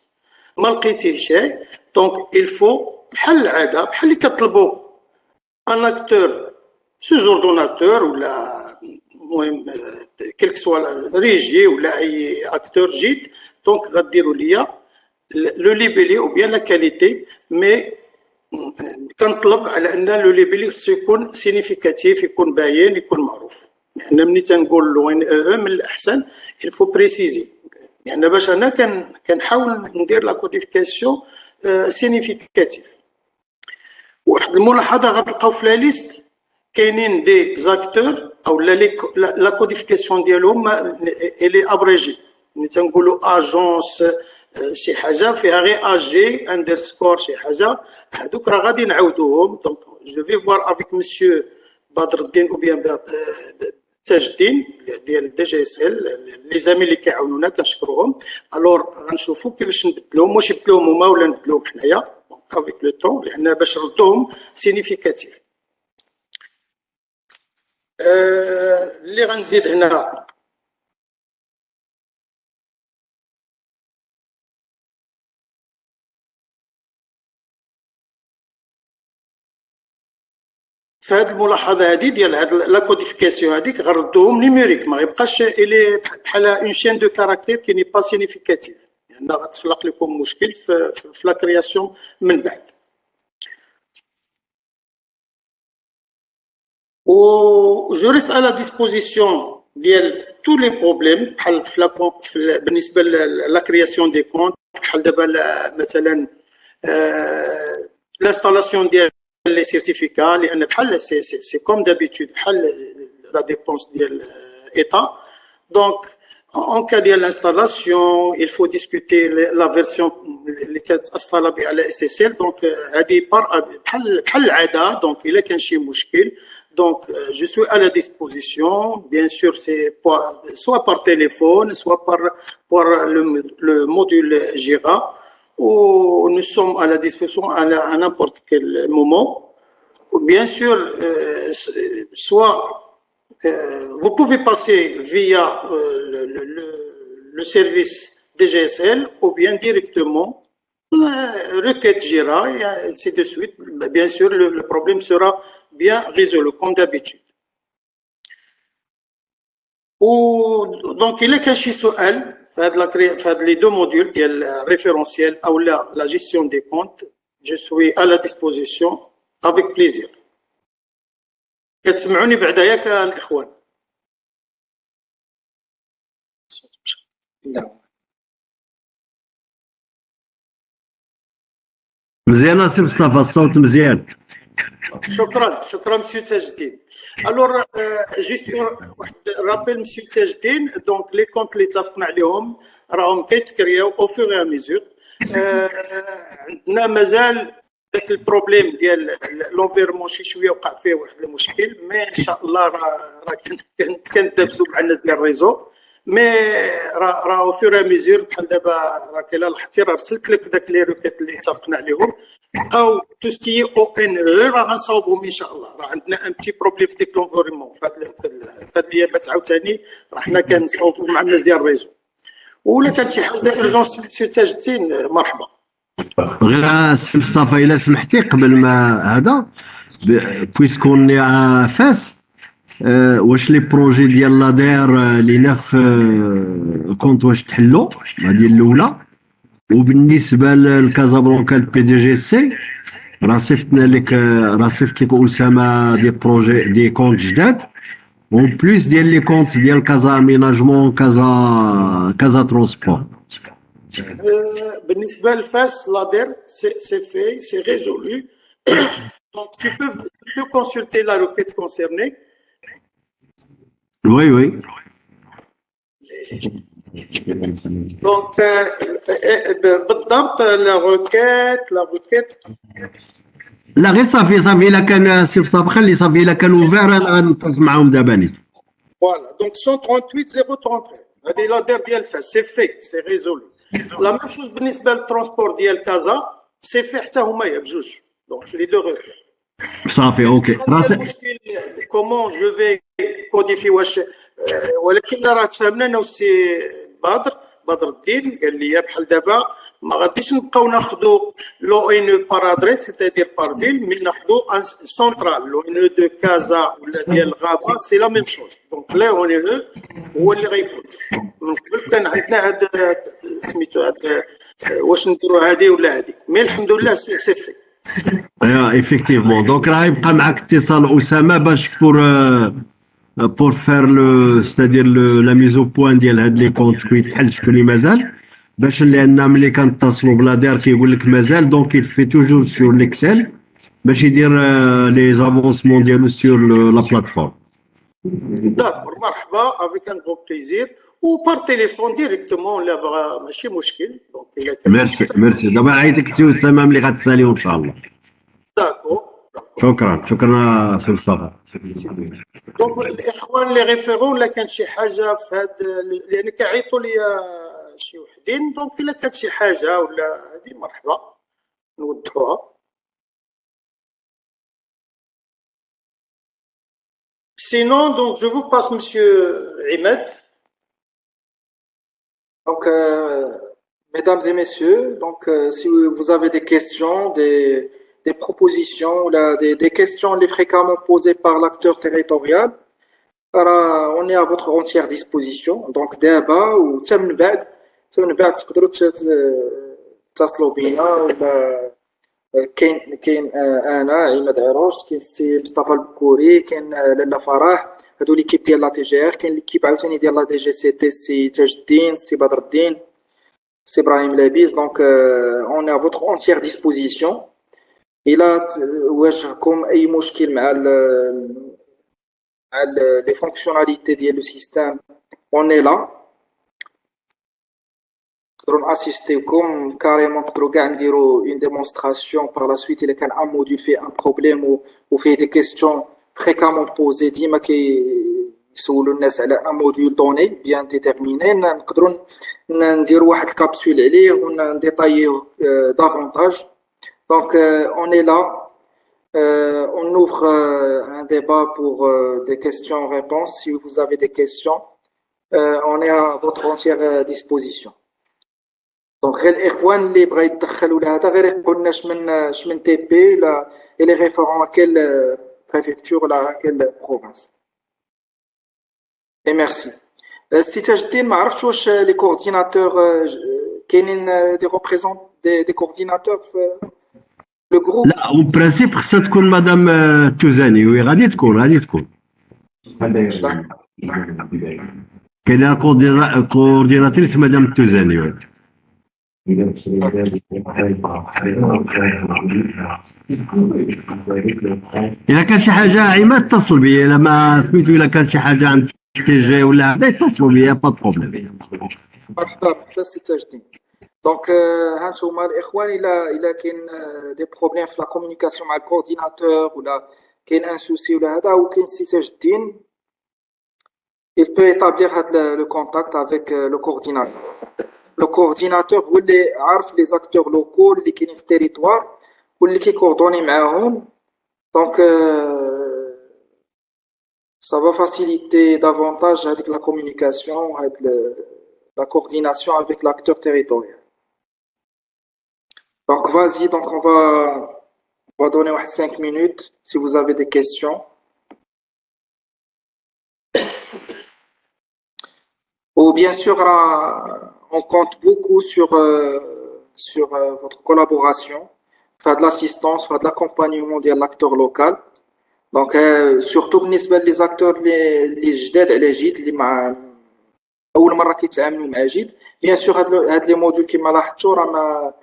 ما لقيتيهش دونك الفو بحال العاده بحال اللي كطلبوا un acteur sous-ordonnateur ou quel que soit la régie ou un acteur JIT. Donc, le libellé ou bien la qualité, mais quand le libellé est significatif, il باين, يكون معروف. يعني ملي تنقول له من الأحسن il faut préciser. يعني باش أنا كنحاول ندير لا كوديفيكاسيون significative. واحد الملاحظه غتلقاو في لا ليست كاينين دي زاكتور او لا كوديفيكاسيون ديالهم الي ابريجي. ملي تنقولوا اجونس شي حاجه فيها غير اي جي اندرسكور شي حاجه، هذوك راه غادي نعاودوهم. دونك جو في فوار افيك مسيو بدر الدين او بيان تاج الدين ديال دي جي اس ال لي زامي اللي كيعاونونا كنشكروهم. الوغ غنشوفوا كيفاش نبدلوهم، واش يبدلوهم هما ولا نبدلوهم حنايا avec le temps لأن باش نردوهم significatif. اللي غنزيد هنا في هذه الملاحظه هذه ديال هاد لا كوديفيكاسيون هذيك غنردوهم نيميريك، ما غيبقاش الي بحال اون شين دو كاركتير كي ني با سينيفيكاتيف، لان غتخلق لكم مشكل في لا كرياسيون من بعد. و جو ريست à la disposition ديال tous les problèmes بحال بالنسبه لا كرياسيون دي كونت، بحال دابا مثلا l'installation ديال les certificats لان بحال c'est comme d'habitude بحال la dépense ديال état. Donc en cas de l'installation il faut discuter la version اللي كتاصل بها على SSL. donc هذه بحال العاده. donc الا كان شي مشكل donc je suis à la disposition bien sûr, c'est soit par téléphone soit par le module Jira, où nous sommes à la disposition à n'importe quel moment. Bien sûr, soit vous pouvez passer via le service DGSL ou bien directement requête Jira et ainsi de suite. Bien sûr, le problème sera bien résolu comme d'habitude. Donc il y a شي سؤال في هاد لي دو موديول ديال ريفيرونسيال او لا جيستيون دي كونت. je suis à la disposition avec plaisir. كتسمعوني بعدا ياك الاخوان؟ لا مزيان سي مصطفى، الصوت مزيان. شكرا مسيو تاج الدين. الور جيست واحد رابيل مسيو تاج الدين. دونك لي كونت اللي اتفقنا عليهم راهم كيتكرياو او فور ا ميزور. عندنا مازال داك البروبليم ديال لونفيرمون شي شويه وقع فيه واحد المشكل، مي ان شاء الله راه كندابزوا مع الناس ديال الريزو، مي راه او فور ا ميزور. بحال دابا راه كاين لاحظتي راه رسلت لك داك لي روكيت اللي اتفقنا عليهم، بقاو تو سكي او ان او راه غنصاوبهم ان شاء الله. راه عندنا ان بتي بروبليم في ديك لونفيرمون في هاد الايامات عاوتاني، راه حنا كنصاوبوا مع الناس ديال الريزو. ولا كانت شي حاجه ايرجونس مسيو تاج الدين مرحبا. غير السي مصطفى الا سمحتي قبل ما هذا بويسكون فاس واش لي بروجي ديال لادير اللي ناف كونت واش تحلوا هذه الاولى. وبالنسبه لكازابلانكا البي دي جي سي راه صيفطنا لك اسامه دي بروجي دي كونت جداد اون بليس ديال لي كونت ديال كازا اميناجمون كازا ترونسبور. بالنسبه لفاس لادير سي في سي ريزولو. Donc tu peux consulter la requête concernée. Oui, oui. Donc بالضبط la requête لا غير صافي الا كان سي مصطفى خلي صافي الا كان اوفير انا غنتصل معاهم دابا نيت. Voilà, donc 138 033 هذه لادير ديال فاس سي في سي ريزولو. لا ميم شوز بالنسبه للترونسبور ديال كازا سي في حتى هما بجوج. دونك لي دو صافي اوكي. المشكل كومون جو في كوديفي واش، ولكن راه تفاهمنا انا والسي بدر الدين قال لي بحال دابا ما غاديش نبقاو ناخذوا لو ان بار ادريس سيتادير بار فيل، مي ناخذوا ان سونترال لو ان دو كازا ولا ديال الغابه سي لا ميم شوز. دونك لا اون او هو اللي غيكون. من قبل كان عندنا هاد سميتو هاد واش نديروا هذه ولا هذه، مي الحمد لله سي في. ايفيكتيفمون دونك راه يبقى معك اتصال اسامه باش pour faire c'est-à-dire la mise au point ديال هاد لي كونت شكون يتحل شكون اللي مازال، باش لان ملي كنتصلوا بلادير كيقول لك مازال دونك يفي توجور سور ليكسل باش يدير لي زافونسمون ديالو سور لا بلاتفورم. داكور مرحبا افيك ان غرو بليزير و بار تليفون ديريكتومون لا بغا ماشي مشكل. دونك ميرسي دابا عيطك سي اسامه ملي غتساليو ان شاء الله. داكور شكرا سي مصطفى. دونك الاخوان لي ريفيرون ولا كان شي حاجه في هاد لان كيعيطوا لي شي وحدين، دونك الا كانت شي حاجه ولا هذه مرحبا نوضحوها. Sinon, donc je vous passe Monsieur Ahmed. Donc, mesdames et messieurs, donc si vous avez des questions, des propositions ou des questions les fréquemment posées par l'acteur territorial, on est à votre entière disposition. Donc, d'abord, ou من بعد تقدروا تتصلوا بينا. كاين انا عماد عروش، كاين السي مصطفى البكوري، كاين لاله فرح، هادو ليكيب ديال لا تي جي ار. كاين ليكيب عاوتاني ديال لا دي جي سي تي، السي تاج الدين، السي بدر الدين، السي ابراهيم لابيس. دونك اون ا فوتر اونتيير ديسبوزيسيون. الى واجهكم اي مشكل مع لي فونكسيوناليتي ديال لو سيستيم اون اي لا، نقدروا ناسيستيوكم كاريمون. نقدروا كاع نديروا اون ديمونستراسيون بار لا سويت الا كان ان موديل فيه ان بروبليم وفيه دي كيستيون فريكامون بوزي ديما كيسولوا الناس على ان موديل دوني بيان ديتيرميني، نقدروا نديروا واحد الكابسول عليه ونديطاييه دافونتاج. دونك اون اي لا، on ouvre un débat pour des questions-réponses. Si vous avez des questions, on est à votre entière disposition. دونك غير الاخوان اللي بغا يدخلوا لهذا غير يقول لنا شمن تي بي لا لي ريفيرون كيل بريفكتور ولا كيل بروفانس. اي ميرسي. السي تاج الدين ما عرفتش واش لي كورديناتور كاينين دي ريبريزونت دي كورديناتور في لو جروب. لا اون برانسيب خصها تكون مدام توزاني، وي غادي تكون كاينه كورديناتريس مدام توزاني. الا كان شي حاجه عماد اتصل بيا، الا ما سميتو، الا كان شي حاجه عند تي جي ولا هذا يتصلوا بيا، با بروبليم. مرحبا سي تاج الدين. دونك هانتوما الاخوان الى كاين دي بروبليم في لا كومونيكاسيون مع الكورديناتور ولا كاين ان سوسي ولا هذا، وكاين سي تاج الدين il peut établir le contact avec le coordinateur. Le coordinateur هو اللي عارف les acteurs locaux اللي كاينين في التيريتوار واللي كيكوردوني معاهم. Donc ça va faciliter davantage avec la communication, avec la coordination avec l'acteur territorial. Donc vas-y, donc on va donner 5 minutes si vous avez des questions. Ou bien sûr, on compte beaucoup sur votre collaboration, faire de l'assistance, faire de l'accompagnement de l'acteur local. Donc surtout بالنسبة les acteurs اللي جداد على جيد، اللي مع أول مرة كيتعاملوا مع جيد. Bien sûr هاد لي موديول كما لاحظتوا راه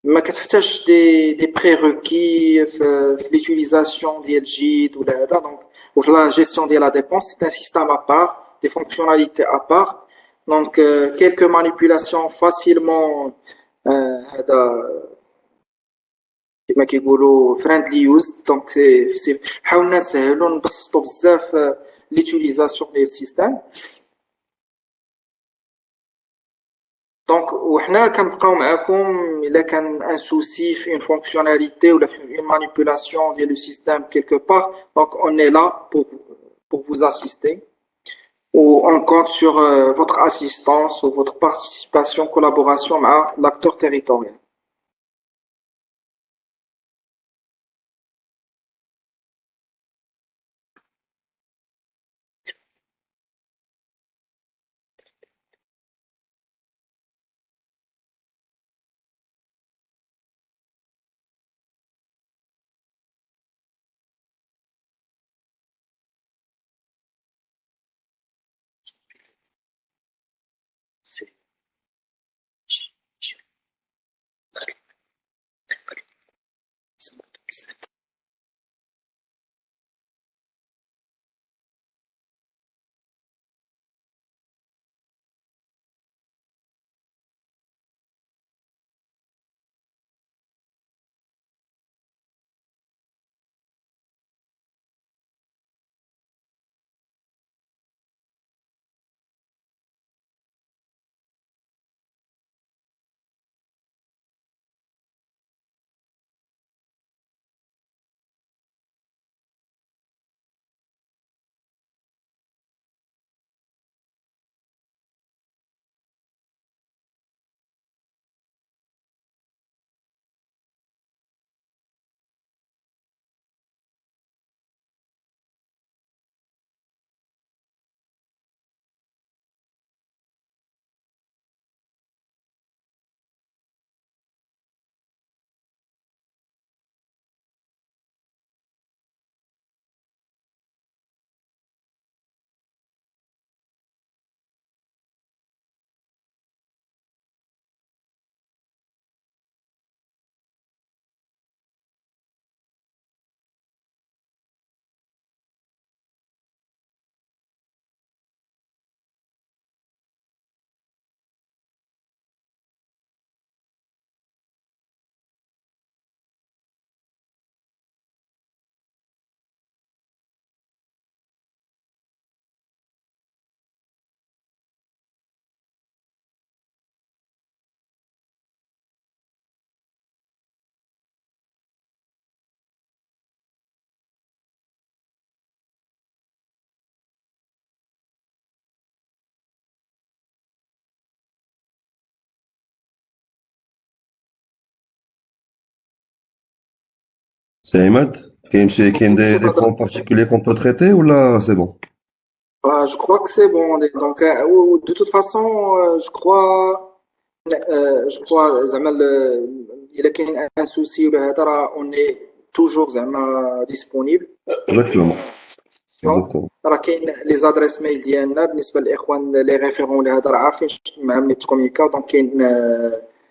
ما كتحتاجش دي بريروكي في ليوتيليزاسيون ديال جيد ولا هذا. دونك وفي لا جيستيون ديال لا ديبونس سي ان سيستيم ا بار، دي فونكسيوناليتي ا بار. Donc quelques manipulations facilement هذا كما كيقولوا friendly use. Donc سي حاولنا نسهلوا نبسطوا بزاف ليوتيليزاسيون ديال السيستم. دونك وحنا كنبقاو معاكم الا كان ان سوسي في اون فونكسيوناليتي ولا في اون مانيبيولاسيون ديال لو سيستم كيلكو بار. دونك اون اي لا pour vous assister. Ou on compte sur votre assistance ou votre participation, collaboration avec l'acteur territorial. C'est Ahmed. Qu'il y a des points particuliers qu'on peut traiter ou là, c'est bon? Je crois que c'est bon. Donc de toute façon, je crois زعما إلا كاين un souci ولا هذا راه on est toujours زعما disponible. Exactement. Exactement. راه كاين لي زادريس ميل ديالنا بالنسبه للاخوان لي ريفيرون اللي هذا راه عارفين معاهم نتكومونيكاو. دونك كاين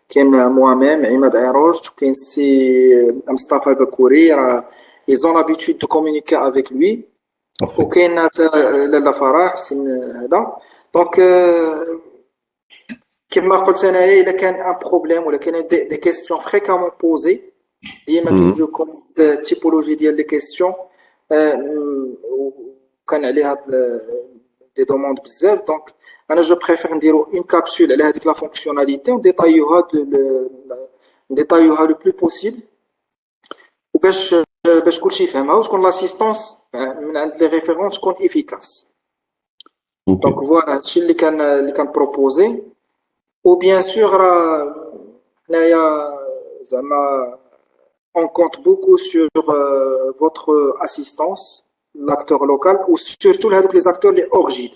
كاين moi-même عماد عروج وكاين سي مصطفى بكوري راه ils ont l'habitude de communiquer avec lui Parfait. وكاين لاله فرح سن هذا دونك كما قلت انايا الا كان ان بروبليم ولا كاين دي كيسيون فريكامون بوزي ديما كيجيوكم التيبولوجي ديال لي كيسيون وكان عليها دي دوموند بزاف دونك انا جو بريفير نديرو اون كابسول على هذيك لا فونكسيوناليتي نديتايوها لو بلو بوسيبل باش كلشي يفهمها وتكون لاسيستونس من عند لي ريفيرون تكون افيكاس دونك فوالا هادشي اللي كان بروبوزي وبيان سور راه حنايا زعما on compte beaucoup sur votre assistance l'acteur local ou surtout هذوك les acteurs les hors gide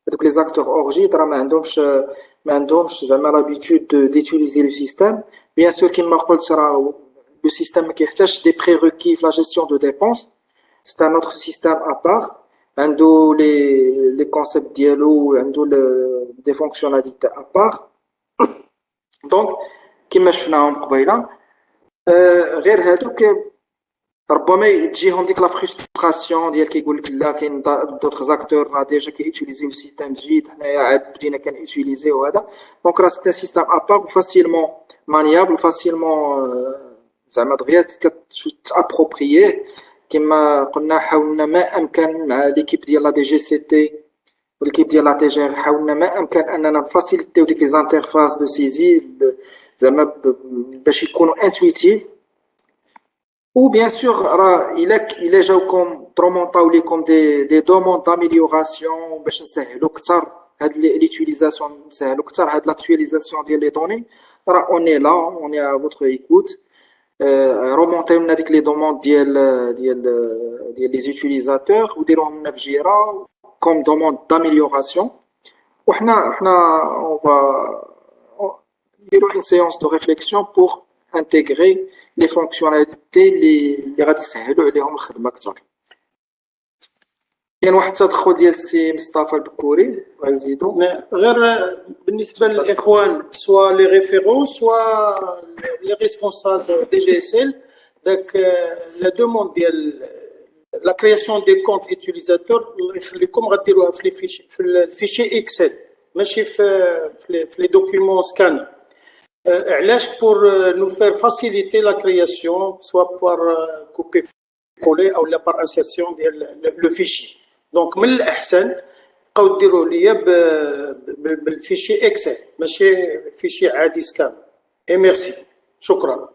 هذوك les acteurs hors gide راه ما عندهمش زعما l'habitude d'utiliser le système bien sûr كما قلت راه le système ما كيحتاجش des prérequis في la gestion de dépenses c'est un autre système à part عنده les concepts ديالو عنده des fonctionnalités à part donc كما شفناهم قبيله غير هادوك ربما تجيهم ديك لا فرستراسيون ديال كيقول لك لا كاين دوطخ زاكتور راه ديجا كيوتيليزيو سيستم جديد حنايا عاد بدينا كنوتيليزيو هذا دونك راه سيت سيستم ابار فاسيلمون مانيابل فاسيلمون زعما دغيا تابروبرييه كما قلنا حاولنا ما امكن مع ليكيب ديال لا دي جي سي تي والكيب ديال لا تي جي حاولنا ما امكن اننا نفاسيليتيو ديك لي زانترفاس دو سيزي زعما باش يكونوا انتويتيف ou bien sûr il جاوكم ترومونطاو ليكم دي دوموند d'amélioration باش نسهلوا اكثر هاد ليوتيليزاسيون نسهلوا اكثر هاد لاكtualisation ديال لي دوني راه اوني لا اوني ا فوتر ايكوت رومونطيو لنا ديك لي دوموند ديال لي زوتيليزاتور وديروهم لنا في جيرا كوم دوموند d'amélioration وحنا نديرو une séance de réflexion pour intégrer les fonctionnalités اللي غادي يسهلوا عليهم الخدمه اكثر كاين واحد التدخل ديال السي مصطفى البكوري غنزيدو غير بالنسبه للاخوان سوا لي ريفيرون سوا لي ريسبونسابل دي جي اس ال داك لا دوموند ديال لا كرياسيون دي كونت يوتيليزاتور الله يخليكم غديروها في الفيشي اكسل ماشي في لي دوكيومون سكان علاش pour nous faire faciliter la création soit par couper coller ou la par insertion ديال le fichier donc من الاحسن بقاو ديروا ليا بالفيشي اكسل ماشي فيشي عادي سكان اي ميرسي شكرا